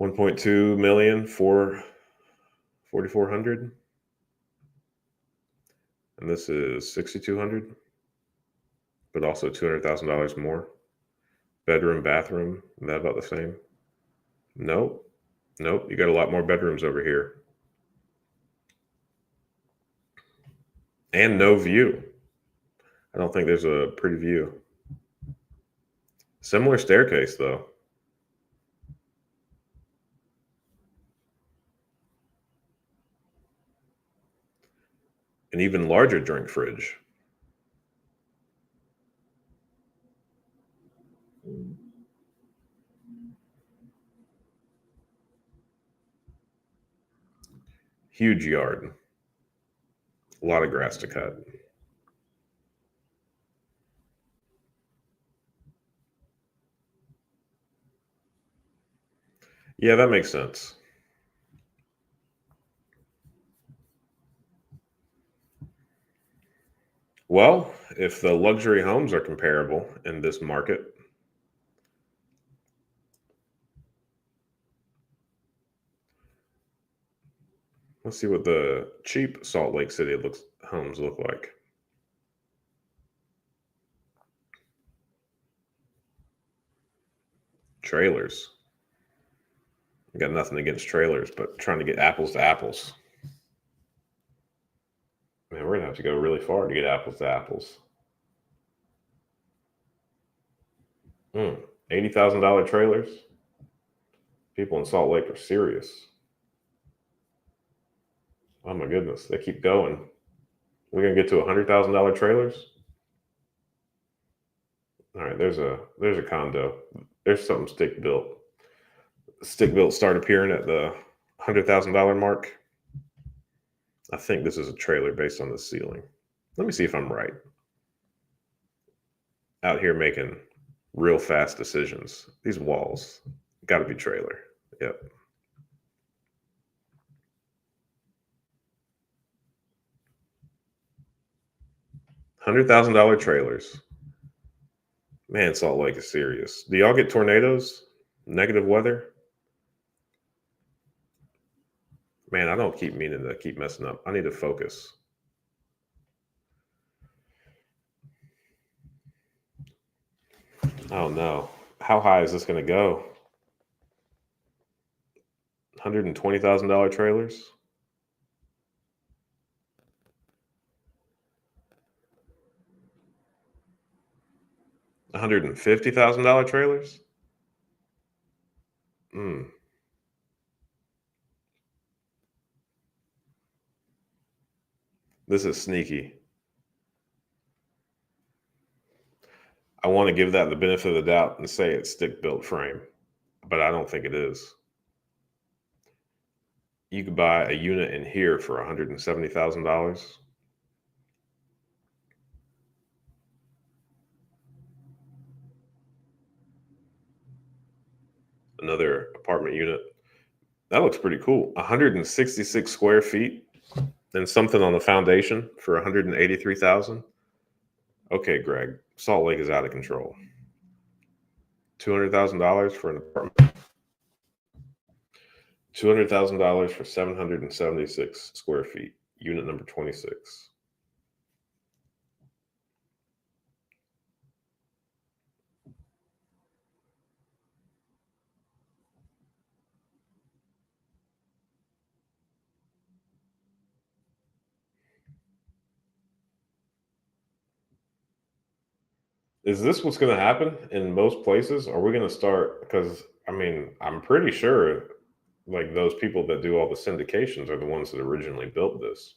1.2 million for 4,400. And this is 6,200, but also $200,000 more. Bedroom, bathroom, isn't that about the same? Nope. Nope. You got a lot more bedrooms over here. And no view. I don't think there's a pretty view. Similar staircase, though. An even larger drink fridge. Huge yard. A lot of grass to cut. Yeah, that makes sense. Well, if the luxury homes are comparable in this market, let's see what the cheap Salt Lake City homes look like. Trailers. I got nothing against trailers, but trying to get apples to apples. Man, we're gonna have to go really far to get apples to apples. $80,000 trailers. People in Salt Lake are serious. Oh my goodness, they keep going. We're gonna get to $100,000 trailers. All right, there's a condo. There's something stick built. Stick built start appearing at the $100,000 mark. I think this is a trailer based on the ceiling. Let me see if I'm right. Out here making real fast decisions. These walls got to be trailer. Yep. $100,000 trailers. Man, Salt Lake is serious. Do y'all get tornadoes? Negative weather? Man, I don't keep meaning to keep messing up. I need to focus. Oh no. How high is this going to go? $120,000 trailers? $150,000 trailers? Mm, this is sneaky. I want to give that the benefit of the doubt and say it's stick built frame, but I don't think it is. You could buy a unit in here for $170,000. Another apartment unit. That looks pretty cool. 166 square feet and something on the foundation for 183,000. Okay, Greg, Salt Lake is out of control. $200,000 for an apartment. $200,000 for 776 square feet. Unit number 26. Is this what's going to happen in most places? Are we going to start? Because I mean, I'm pretty sure like those people that do all the syndications are the ones that originally built this.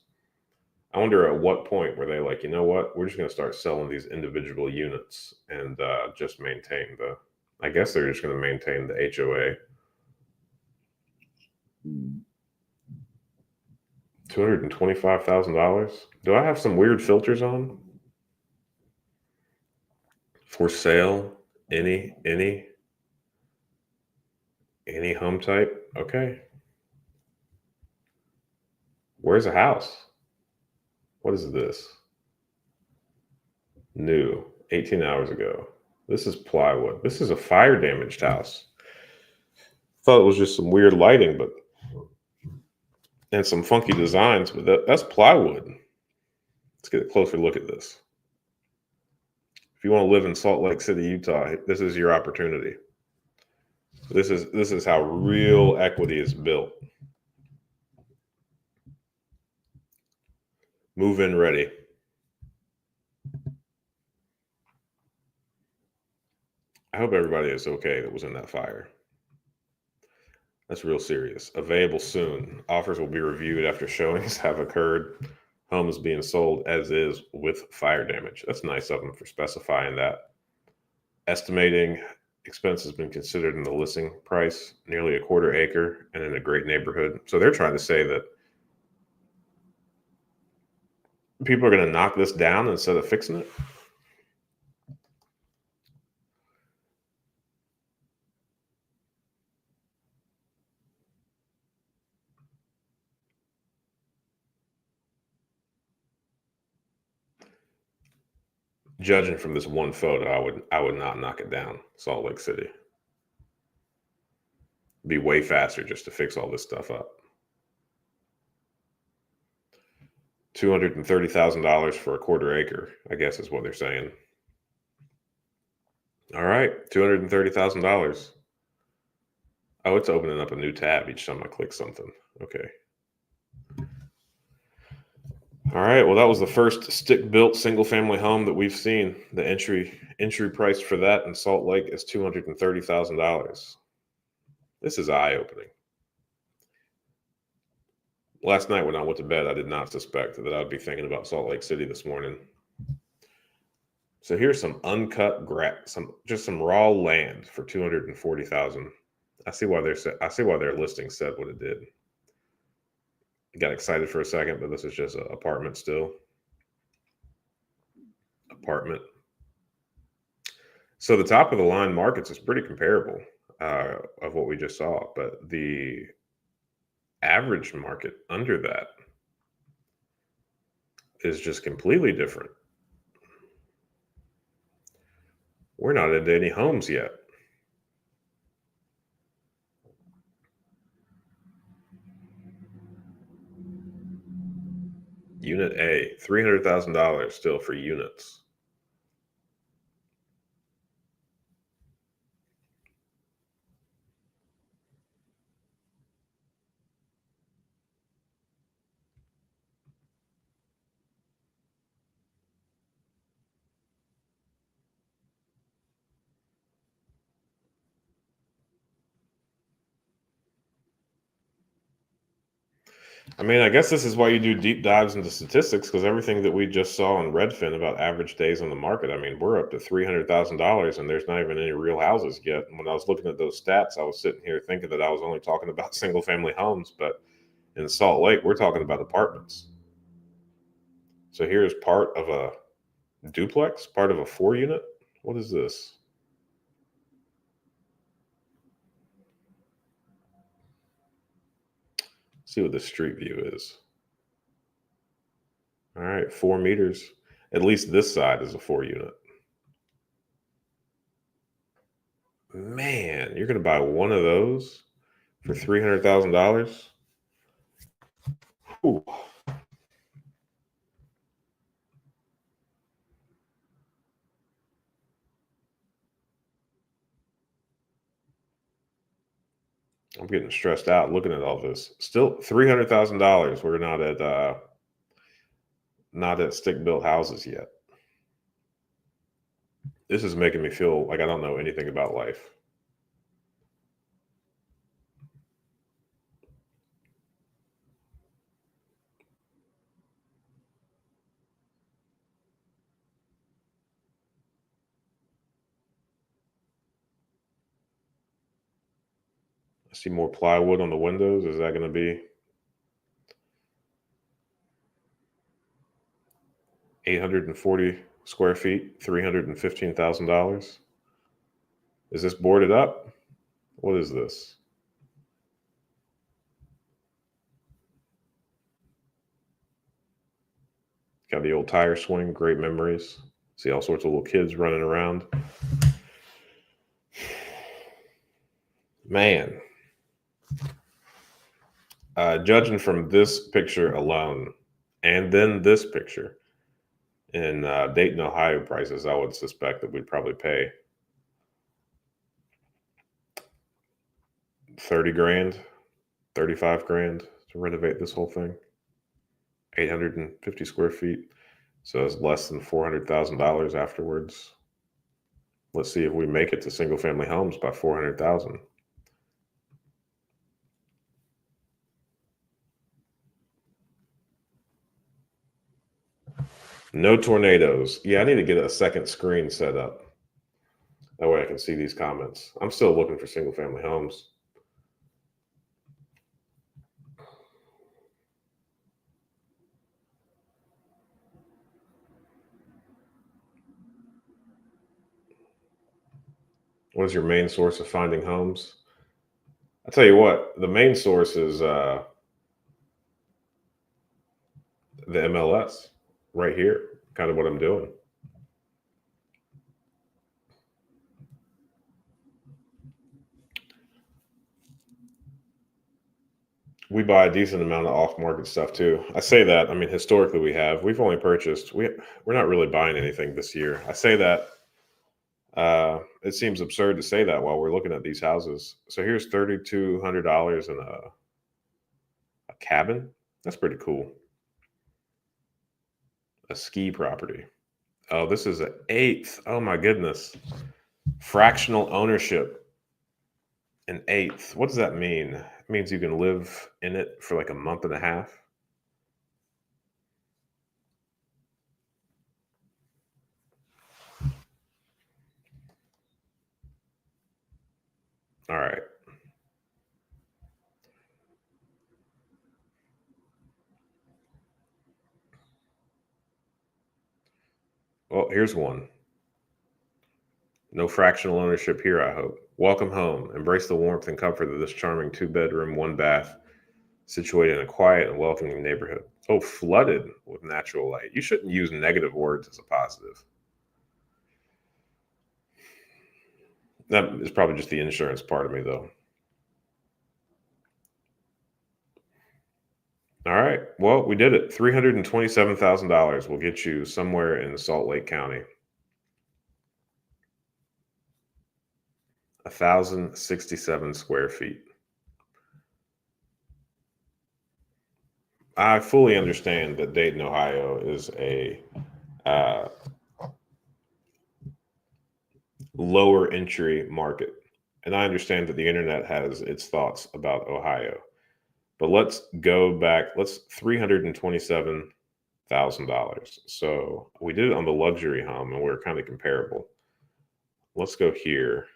I wonder at what point were they like, you know what, we're just going to start selling these individual units and just maintain the. I guess they're just going to maintain the HOA. $225,000. Do I have some weird filters on? For sale, any home type. Okay. Where's a house? What is this? New, 18 hours ago. This is plywood. This is a fire damaged house. Thought it was just some weird lighting, but and some funky designs, but that's plywood. Let's get a closer look at this. If you want to live in Salt Lake City, Utah, this is your opportunity. This is how real equity is built. Move in ready. I hope everybody is okay that was in that fire. That's real serious. Available soon. Offers will be reviewed after showings have occurred. Home is being sold as is with fire damage. That's nice of them for specifying that. Estimating expense has been considered in the listing price, nearly a quarter acre and in a great neighborhood. So they're trying to say that people are going to knock this down instead of fixing it. Judging from this one photo, I would not knock it down. Salt Lake City. It'd be way faster just to fix all this stuff up. $230,000 for a quarter acre, I guess is what they're saying. All right, $230,000. Oh, it's opening up a new tab each time I click something. Okay. All right. Well, that was the first stick-built single-family home that we've seen. The entry price for that in Salt Lake is $230,000. This is eye-opening. Last night when I went to bed, I did not suspect that I'd be thinking about Salt Lake City this morning. So here's some uncut some raw land for $240,000. I see why their listing said what it did. Got excited for a second, but this is just an apartment still. Apartment. So the top of the line markets is pretty comparable of what we just saw, but the average market under that is just completely different. We're not into any homes yet. Unit A, $300,000 still for units. I mean, I guess this is why you do deep dives into statistics, because everything that we just saw on Redfin about average days on the market, I mean, we're up to $300,000 and there's not even any real houses yet. And when I was looking at those stats, I was sitting here thinking that I was only talking about single family homes, but in Salt Lake, we're talking about apartments. So here's part of a duplex, part of a 4 unit. What is this? See what the street view is. All right, 4 meters. At least this side is a 4 unit. Man, you're gonna buy one of those for $300,000? Ooh. I'm getting stressed out looking at all this. Still $300,000. We're not at stick built houses yet. This is making me feel like I don't know anything about life. I see more plywood on the windows. Is that going to be 840 square feet, $315,000? Is this boarded up? What is this? Got the old tire swing, great memories. See all sorts of little kids running around. Man, judging from this picture alone, and then this picture in Dayton, Ohio prices, I would suspect that we'd probably pay 30 grand, 35 grand to renovate this whole thing. 850 square feet. So it's less than $400,000 afterwards. Let's see if we make it to single family homes by 400,000. No tornadoes. Yeah, I need to get a second screen set up. That way I can see these comments. I'm still looking for single family homes. What is your main source of finding homes? I tell you what, the main source is the MLS right here. Kind of what I'm doing. We buy a decent amount of off-market stuff too. I say that. I mean, historically, we've only purchased. We're not really buying anything this year. I say that. It seems absurd to say that while we're looking at these houses. So here's $3,200 in a cabin. That's pretty cool. A ski property. Oh, this is an eighth. Oh my goodness. Fractional ownership. An eighth. What does that mean? It means you can live in it for like a month and a half. All right. Well, here's one. No fractional ownership here, I hope. Welcome home. Embrace the warmth and comfort of this charming 2 bedroom, 1 bath, situated in a quiet and welcoming neighborhood. Oh, flooded with natural light. You shouldn't use negative words as a positive. That is probably just the insurance part of me, though. All right. Well, we did it. $327,000 will get you somewhere in Salt Lake County. 1,067 square feet. I fully understand that Dayton, Ohio is a uh, lower entry market. And I understand that the internet has its thoughts about Ohio. But let's go back. Let's $327,000. So we did it on the luxury home, and we're kind of comparable. Let's go here.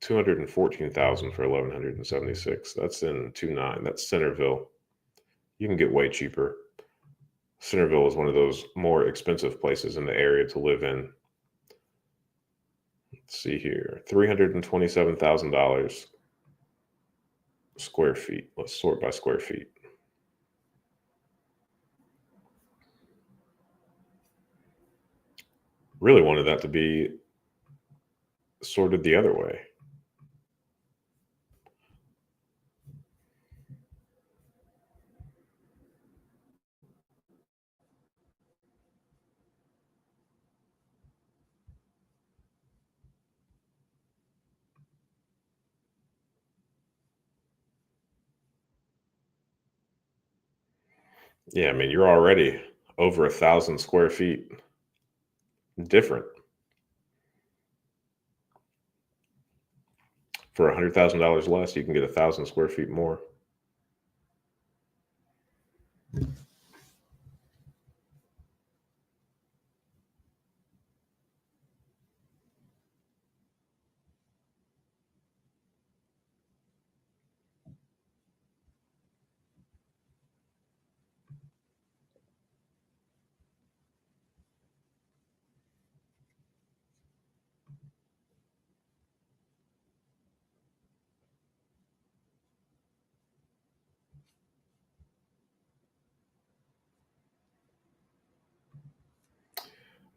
214,000 for 1,176. That's in 29. That's Centerville. You can get way cheaper. Centerville is one of those more expensive places in the area to live in. Let's see here. $327,000 square feet. Let's sort by square feet. Really wanted that to be sorted the other way. Yeah, I mean, you're already over 1,000 square feet different. For $100,000 less, you can get 1,000 square feet more.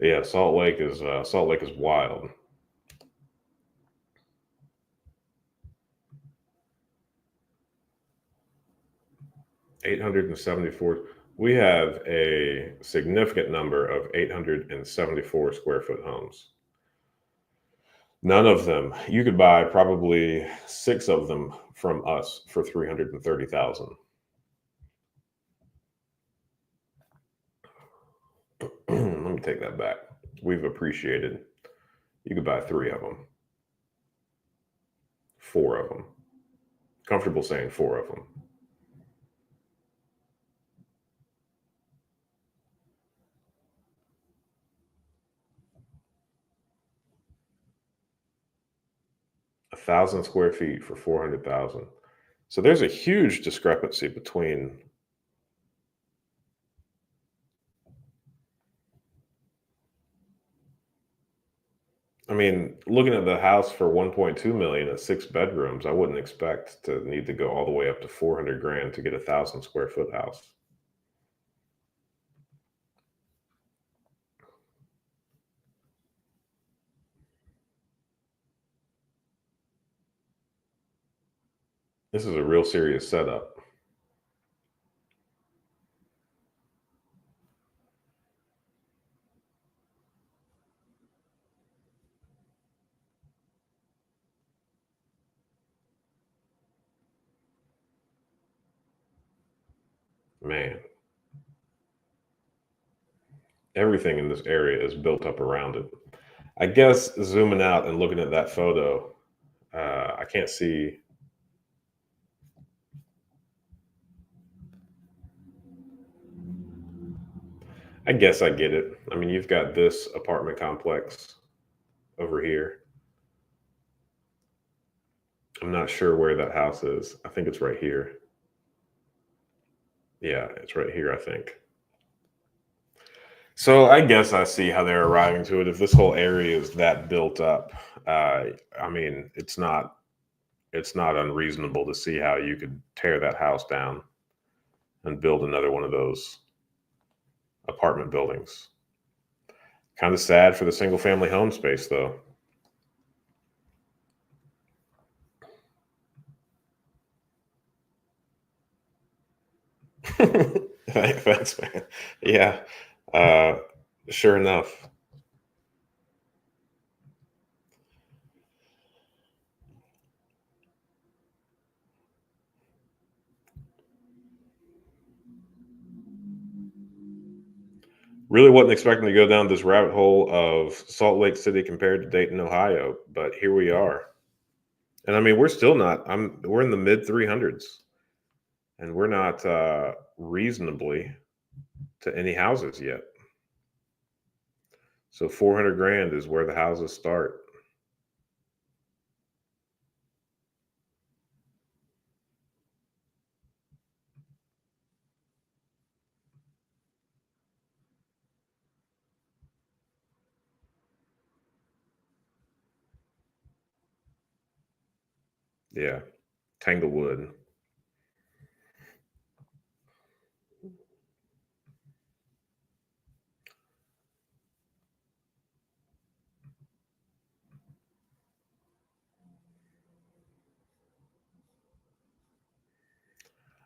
Yeah, Salt Lake is wild. 874. We have a significant number of 874 square foot homes. None of them. You could buy probably 6 of them from us for 330,000. Let me take that back. We've appreciated. You could buy 3 of them. 4 of them. Comfortable saying 4 of them. A 1,000 square feet for 400,000. So there's a huge discrepancy between. I mean, looking at the house for 1.2 million at 6 bedrooms, I wouldn't expect to need to go all the way up to 400 grand to get a 1,000 square foot house. This is a real serious setup. Man, everything in this area is built up around it. I guess zooming out and looking at that photo, I can't see. I guess I get it. I mean, you've got this apartment complex over here. I'm not sure where that house is. I think it's right here. Yeah, it's right here, I think. So I guess I see how they're arriving to it. If this whole area is that built up, I mean, it's not unreasonable to see how you could tear that house down and build another one of those apartment buildings. Kind of sad for the single family home space, though. Thanks, man. Yeah, uh, sure enough. Really wasn't expecting to go down this rabbit hole of Salt Lake City compared to Dayton, Ohio, but here we are. And I mean, we're still not. We're in the mid 300s. and we're not reasonably to any houses yet. So 400 grand is where the houses start. Yeah, Tanglewood.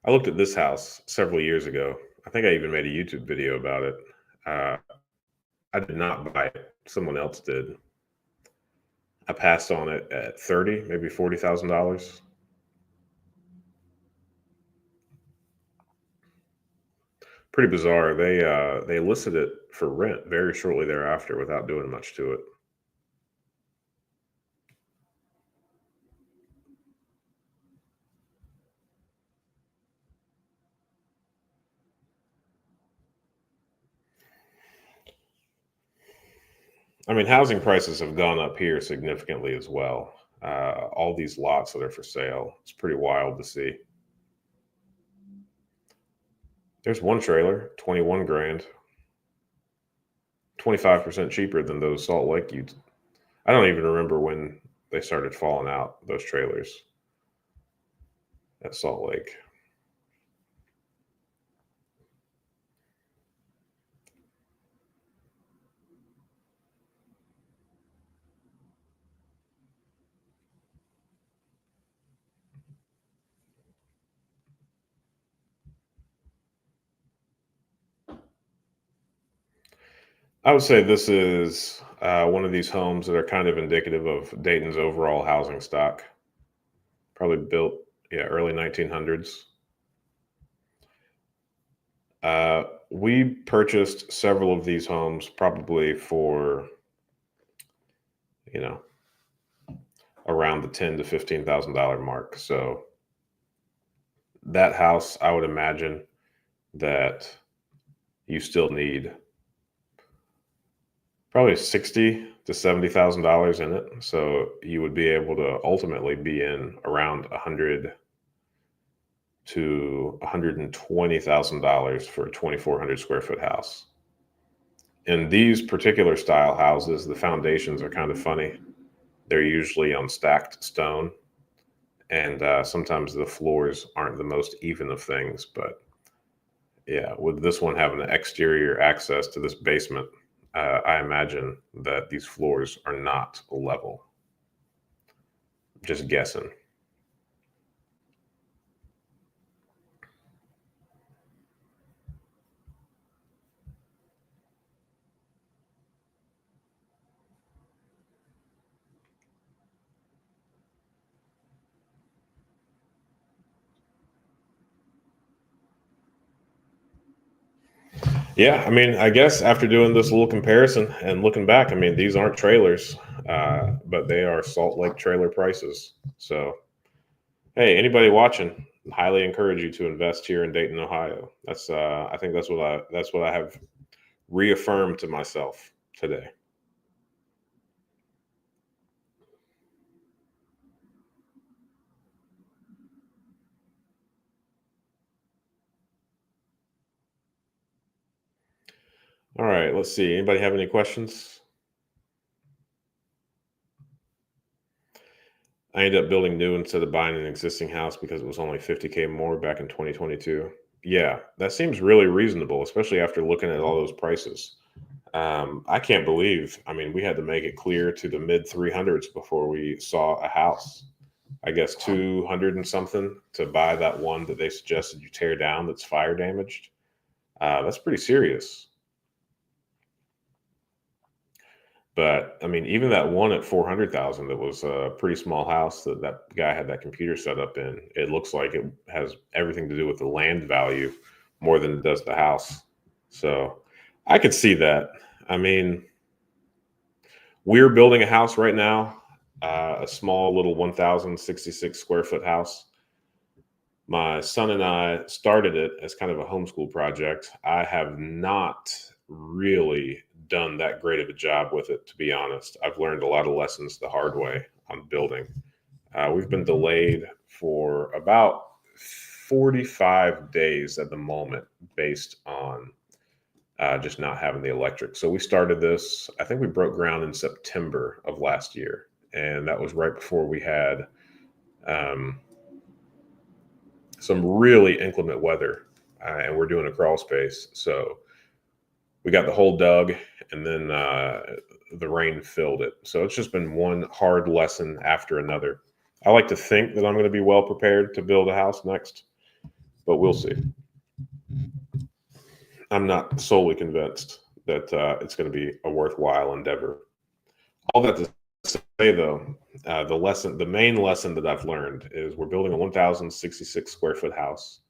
I looked at this house several years ago. I think I even made a YouTube video about it. Uh, I did not buy it. Someone else did. I passed on it at 30, maybe $40,000. Pretty bizarre. They listed it for rent very shortly thereafter without doing much to it. I mean, housing prices have gone up here significantly as well. All these lots that are for sale. It's pretty wild to see. There's one trailer, 21 grand, 25% cheaper than those Salt Lake Utes. I don't even remember when they started falling out, those trailers at Salt Lake. I would say this is one of these homes that are kind of indicative of Dayton's overall housing stock. Probably built, yeah, early 1900s. We purchased several of these homes probably for, you know, around the $10,000 to $15,000 mark. So that house, I would imagine that you still need probably 60 to $70,000 in it. So you would be able to ultimately be in around 100 to $120,000 for a 2,400 square foot house. In these particular style houses, the foundations are kind of funny. They're usually on stacked stone, and sometimes the floors aren't the most even of things. But yeah, with this one having an exterior access to this basement, I imagine that these floors are not level. Just guessing. Yeah, I mean, I guess after doing this little comparison and looking back, I mean, these aren't trailers, but they are Salt Lake trailer prices. So, hey, anybody watching, highly encourage you to invest here in Dayton, Ohio. I think that's what I have reaffirmed to myself today. All right, let's see. Anybody have any questions? I ended up building new instead of buying an existing house because it was only 50K more back in 2022. Yeah, that seems really reasonable, especially after looking at all those prices. I can't believe, I mean, we had to make it clear to the mid 300s before we saw a house. I guess 200 and something to buy that one that they suggested you tear down that's fire damaged. That's pretty serious. But I mean, even that one at 400,000, that was a pretty small house that that guy had that computer set up in. It looks like it has everything to do with the land value more than it does the house. So I could see that. I mean, we're building a house right now, a small little 1,066 square foot house. My son and I started it as kind of a homeschool project. I have not really done that great of a job with it, to be honest. I've learned a lot of lessons the hard way on building. We've been delayed for about 45 days at the moment based on just not having the electric. So we started this, I think we broke ground in September of last year. And that was right before we had um, some really inclement weather. And we're doing a crawl space. So we got the hole dug and then the rain filled it. So it's just been one hard lesson after another. I like to think that I'm going to be well prepared to build a house next, but we'll see. I'm not solely convinced that it's going to be a worthwhile endeavor. All that to say, though, the main lesson that I've learned is we're building a 1,066 square foot house.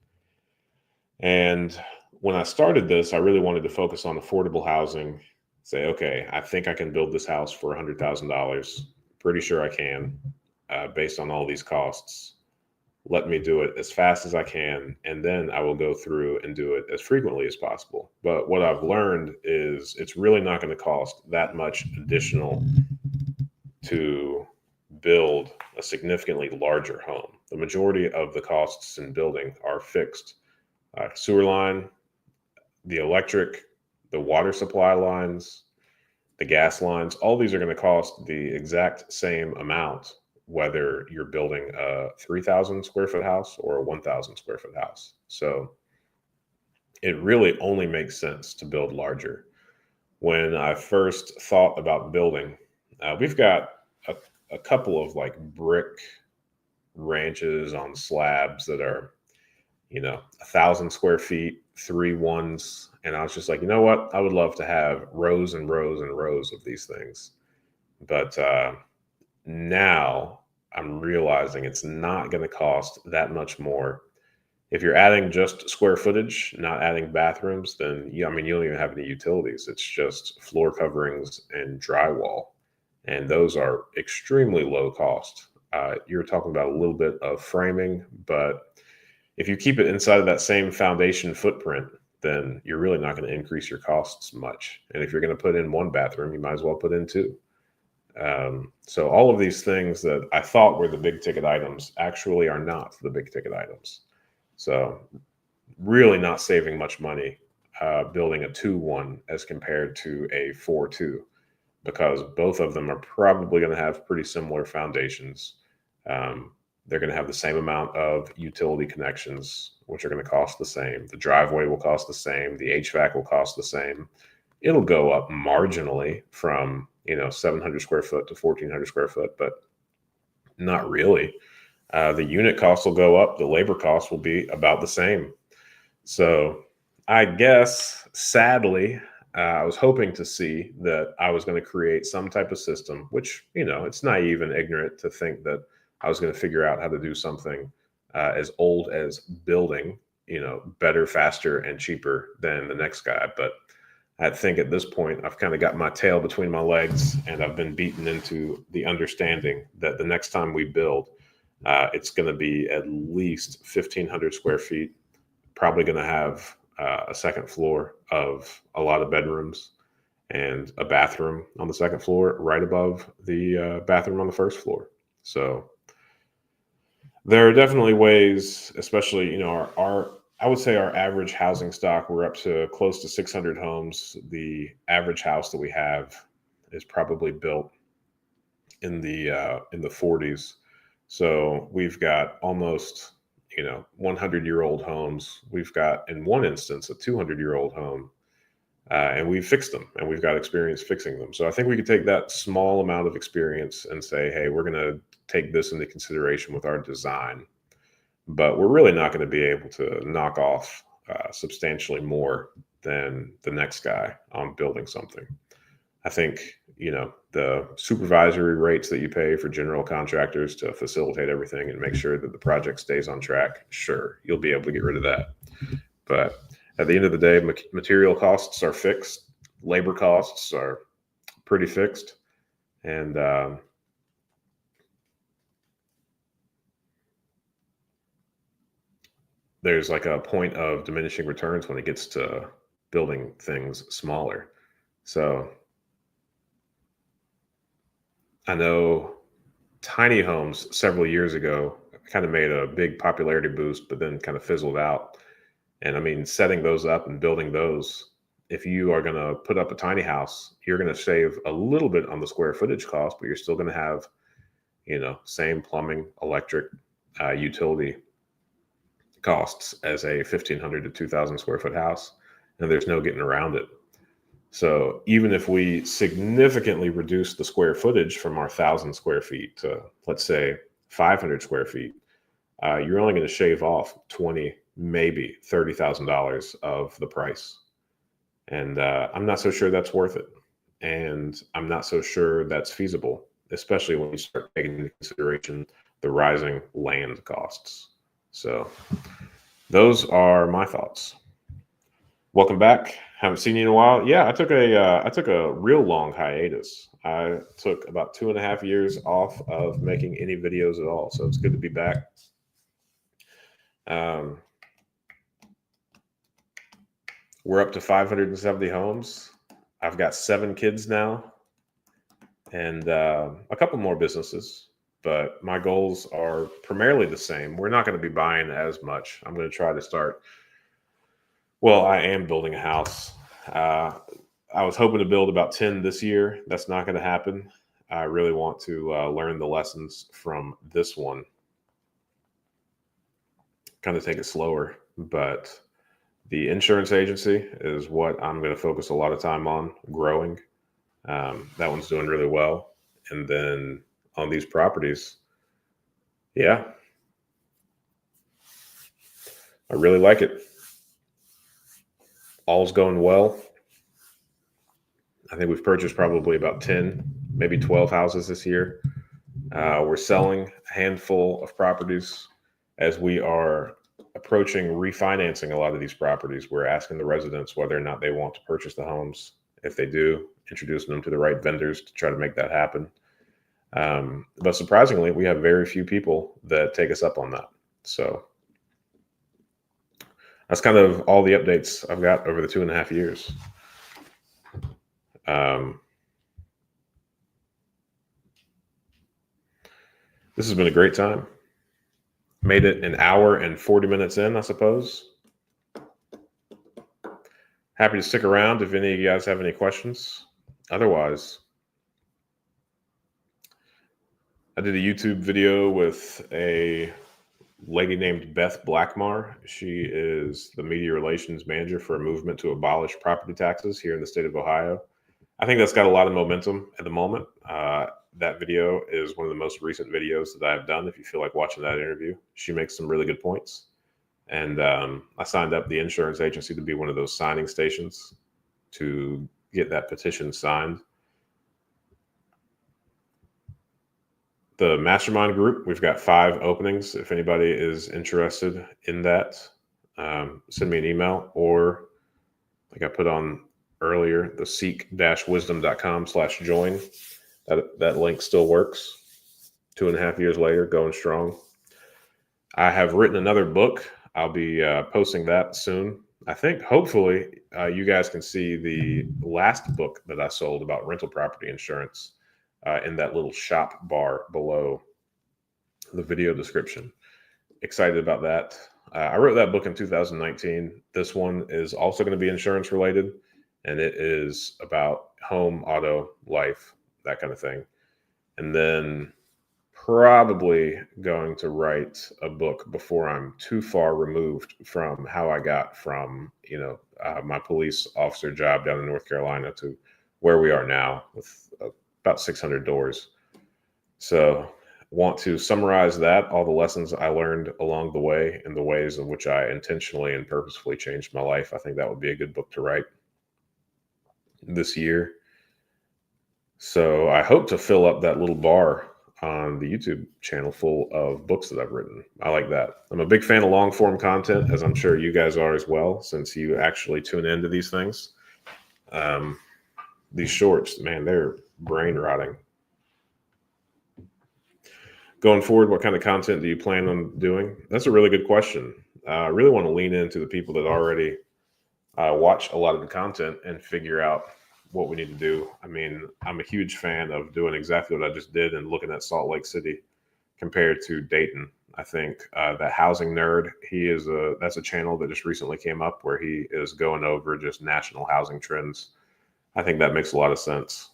And when I started this, I really wanted to focus on affordable housing. Say, okay, I think I can build this house for $100,000. Pretty sure I can, based on all these costs. Let me do it as fast as I can, and then I will go through and do it as frequently as possible. But what I've learned is it's really not going to cost that much additional to build a significantly larger home. The majority of the costs in building are fixed. Sewer line, the electric, the water supply lines, the gas lines, all these are going to cost the exact same amount, whether you're building a 3,000 square foot house or a 1,000 square foot house. So it really only makes sense to build larger. When I first thought about building, we've got a couple of like brick ranches on slabs that are, 1,000 square feet, 3 1s. And I was just like, you know what? I would love to have rows and rows and rows of these things. But now I'm realizing it's not going to cost that much more. If you're adding just square footage, not adding bathrooms, then you don't even have any utilities. It's just floor coverings and drywall. And those are extremely low cost. You're talking about a little bit of framing, but if you keep it inside of that same foundation footprint, then you're really not going to increase your costs much. And if you're going to put in one bathroom, you might as well put in two. So all of these things that I thought were the big ticket items actually are not the big ticket items. So really not saving much money building a 2-1 as compared to a 4-2, because both of them are probably going to have pretty similar foundations. They're going to have the same amount of utility connections, which are going to cost the same. The driveway will cost the same. The HVAC will cost the same. It'll go up marginally from 700 square foot to 1,400 square foot, but not really. The unit cost will go up. The labor cost will be about the same. So I guess, sadly, I was hoping to see that I was going to create some type of system, which, it's naive and ignorant to think that I was going to figure out how to do something as old as building, better, faster, and cheaper than the next guy. But I think at this point, I've kind of got my tail between my legs, and I've been beaten into the understanding that the next time we build, it's going to be at least 1,500 square feet, probably going to have a second floor of a lot of bedrooms and a bathroom on the second floor right above the bathroom on the first floor. So there are definitely ways, especially, our I would say our average housing stock, we're up to close to 600 homes. The average house that we have is probably built in the 40s. So we've got almost 100-year-old homes. We've got, in one instance, a 200-year-old home, and we've fixed them, and we've got experience fixing them. So I think we could take that small amount of experience and say, hey, we're going to take this into consideration with our design, but we're really not going to be able to knock off substantially more than the next guy on building something. I think, the supervisory rates that you pay for general contractors to facilitate everything and make sure that the project stays on track, sure, you'll be able to get rid of that. But at the end of the day, material costs are fixed. Labor costs are pretty fixed. And there's like a point of diminishing returns when it gets to building things smaller. So I know tiny homes several years ago kind of made a big popularity boost, but then kind of fizzled out. And I mean, setting those up and building those, if you are going to put up a tiny house, you're going to save a little bit on the square footage cost, but you're still going to have, same plumbing, electric, utility costs as a 1,500 to 2,000 square foot house. And there's no getting around it. So even if we significantly reduce the square footage from our 1,000 square feet to, let's say, 500 square feet, you're only going to shave off $20,000, maybe $30,000 of the price. And I'm not so sure that's worth it. And I'm not so sure that's feasible, especially when you start taking into consideration the rising land costs. So those are my thoughts. Welcome back. Haven't seen you in a while. Yeah, I took a real long hiatus. I took about 2.5 years off of making any videos at all. So it's good to be back. We're up to 570 homes. I've got 7 kids now and a couple more businesses, but my goals are primarily the same. We're not going to be buying as much. I'm going to try to start. Well, I am building a house. I was hoping to build about 10 this year. That's not going to happen. I really want to learn the lessons from this one. Kind of take it slower, but the insurance agency is what I'm going to focus a lot of time on growing. That one's doing really well. And then on these properties, yeah, I really like it. All's going well. I think we've purchased probably about 10, maybe 12 houses this year. We're selling a handful of properties as we are approaching refinancing a lot of these properties. We're asking the residents whether or not they want to purchase the homes. If they do, introducing them to the right vendors to try to make that happen. But surprisingly, we have very few people that take us up on that. So that's kind of all the updates I've got over the 2.5 years. This has been a great time. Made it an hour and 40 minutes in, I suppose. Happy to stick around if any of you guys have any questions. Otherwise, I did a YouTube video with a lady named Beth Blackmar. She is the media relations manager for a movement to abolish property taxes here in the state of Ohio. I think that's got a lot of momentum at the moment. That video is one of the most recent videos that I've done. If you feel like watching that interview, she makes some really good points. And I signed up the insurance agency to be one of those signing stations to get that petition signed. The mastermind group, we've got 5 openings. If anybody is interested in that, send me an email, or like I put on earlier, the seek-wisdom.com/join. That link still works. 2.5 years later, going strong. I have written another book. I'll be posting that soon. I think hopefully you guys can see the last book that I sold about rental property insurance in that little shop bar below the video description. Excited about that. I wrote that book in 2019. This one is also going to be insurance related, and it is about home, auto, life, that kind of thing. And then probably going to write a book before I'm too far removed from how I got from, my police officer job down in North Carolina to where we are now with about 600 doors. So want to summarize that, all the lessons I learned along the way and the ways in which I intentionally and purposefully changed my life. I think that would be a good book to write this year. So I hope to fill up that little bar on the YouTube channel full of books that I've written. I like that. I'm a big fan of long form content, as I'm sure you guys are as well, since you actually tune into these things. These shorts, man, they're brain rotting. Going forward, what kind of content do you plan on doing? That's a really good question. I really want to lean into the people that already watch a lot of the content and figure out what we need to do. I mean, I'm a huge fan of doing exactly what I just did and looking at Salt Lake City compared to Dayton. I think that Housing Nerd, that's a channel that just recently came up where he is going over just national housing trends. I think that makes a lot of sense.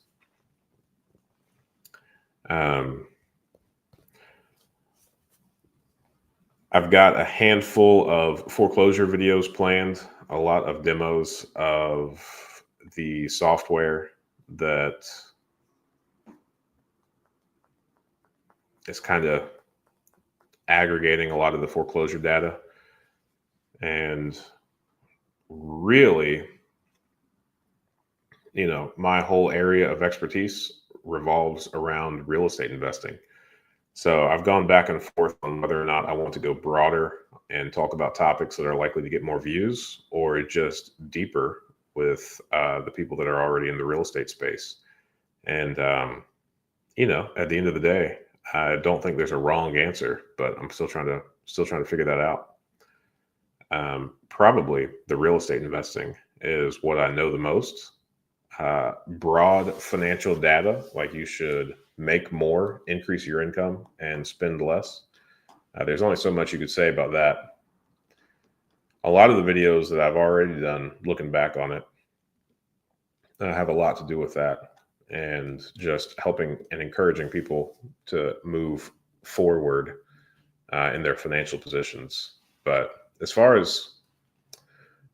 I've got a handful of foreclosure videos planned, a lot of demos of the software that is kind of aggregating a lot of the foreclosure data. And really, my whole area of expertise revolves around real estate investing. So I've gone back and forth on whether or not I want to go broader and talk about topics that are likely to get more views, or just deeper with the people that are already in the real estate space. And, at the end of the day, I don't think there's a wrong answer, but I'm still trying to figure that out. Probably the real estate investing is what I know the most. Broad financial data, like you should make more, increase your income, and spend less. There's only so much you could say about that. A lot of the videos that I've already done, looking back on it, have a lot to do with that, and just helping and encouraging people to move forward in their financial positions. But as far as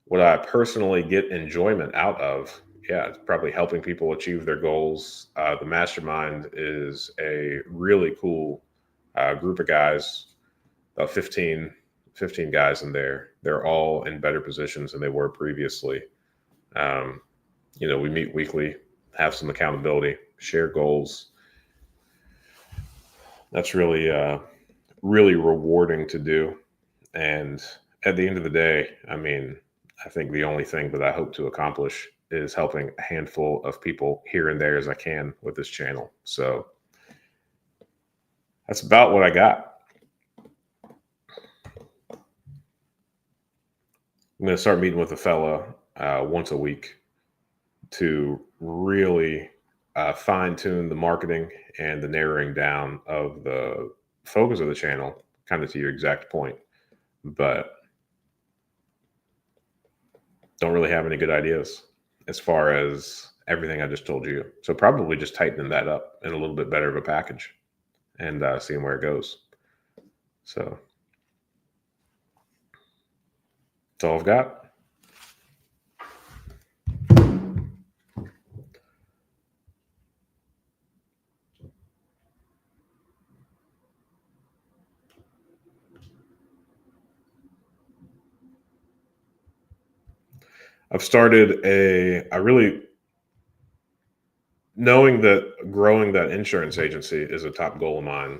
what I personally get enjoyment out of, yeah, it's probably helping people achieve their goals. The mastermind is a really cool group of guys, about 15 guys in there. They're all in better positions than they were previously. We meet weekly, have some accountability, share goals. That's really, really rewarding to do. And at the end of the day, I mean, I think the only thing that I hope to accomplish is helping a handful of people here and there as I can with this channel. So that's about what I got. I'm going to start meeting with a fella once a week to really fine tune the marketing and the narrowing down of the focus of the channel, kind of to your exact point. But don't really have any good ideas as far as everything I just told you. So probably just tightening that up in a little bit better of a package and seeing where it goes. So that's all I've got. I've started knowing that growing that insurance agency is a top goal of mine.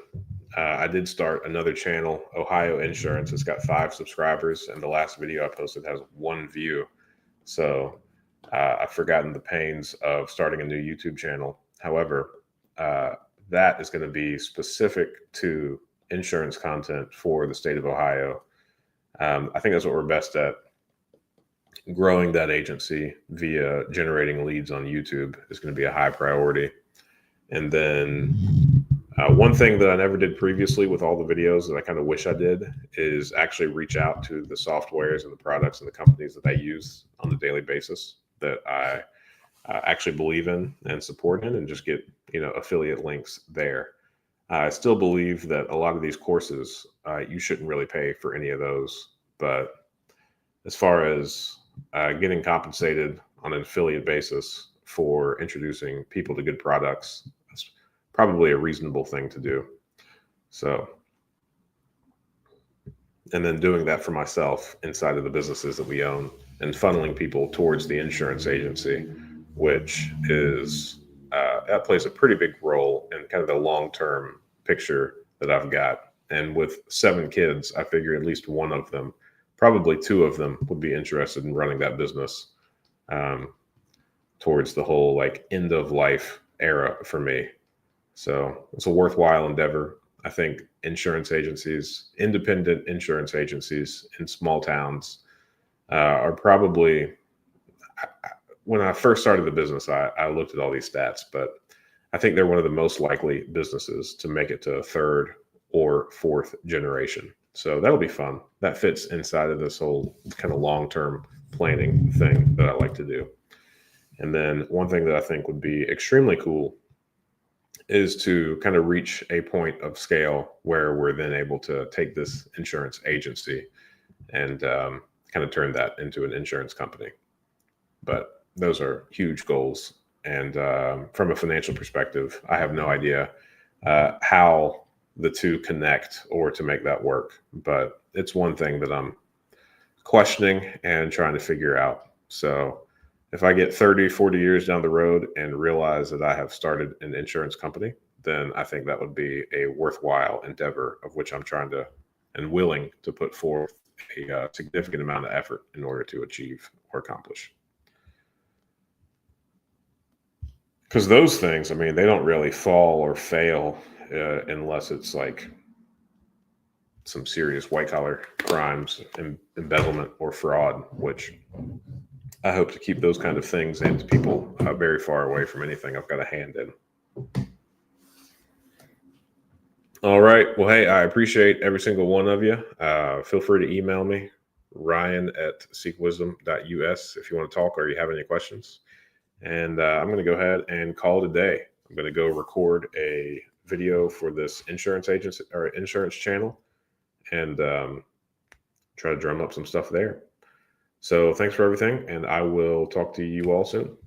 I did start another channel, Ohio Insurance. It's got 5 subscribers, and the last video I posted has 1 view. So I've forgotten the pains of starting a new YouTube channel. However, that is going to be specific to insurance content for the state of Ohio. I think that's what we're best at. Growing that agency via generating leads on YouTube is going to be a high priority. And then one thing that I never did previously with all the videos that I kind of wish I did is actually reach out to the softwares and the products and the companies that I use on a daily basis that I actually believe in and support in, and just get, affiliate links there. I still believe that a lot of these courses, you shouldn't really pay for any of those. But as far as getting compensated on an affiliate basis for introducing people to good products, that's probably a reasonable thing to do. So, and then doing that for myself inside of the businesses that we own, and funneling people towards the insurance agency, which is that plays a pretty big role in kind of the long-term picture that I've got. And with 7 kids, I figure at least one of them, probably 2 of them, would be interested in running that business towards the whole end of life era for me. So it's a worthwhile endeavor. I think insurance agencies, independent insurance agencies in small towns, are probably, when I first started the business, I looked at all these stats, but I think they're one of the most likely businesses to make it to third or fourth generation. So that'll be fun. That fits inside of this whole kind of long term planning thing that I like to do. And then one thing that I think would be extremely cool is to kind of reach a point of scale where we're then able to take this insurance agency and kind of turn that into an insurance company. But those are huge goals. And from a financial perspective, I have no idea how the two connect or to make that work. But it's one thing that I'm questioning and trying to figure out. So if I get 30, 40 years down the road and realize that I have started an insurance company, then I think that would be a worthwhile endeavor of which I'm trying to and willing to put forth a significant amount of effort in order to achieve or accomplish. Because those things, I mean, they don't really fall or fail unless it's like some serious white collar crimes, embezzlement, or fraud, which I hope to keep those kind of things and people very far away from anything I've got a hand in. All right. Well, hey, I appreciate every single one of you. Feel free to email me, ryan@seekwisdom.us, if you want to talk or you have any questions. And I'm going to go ahead and call it a day. I'm going to go record a video for this insurance agency or insurance channel and try to drum up some stuff there. So thanks for everything, and I will talk to you all soon.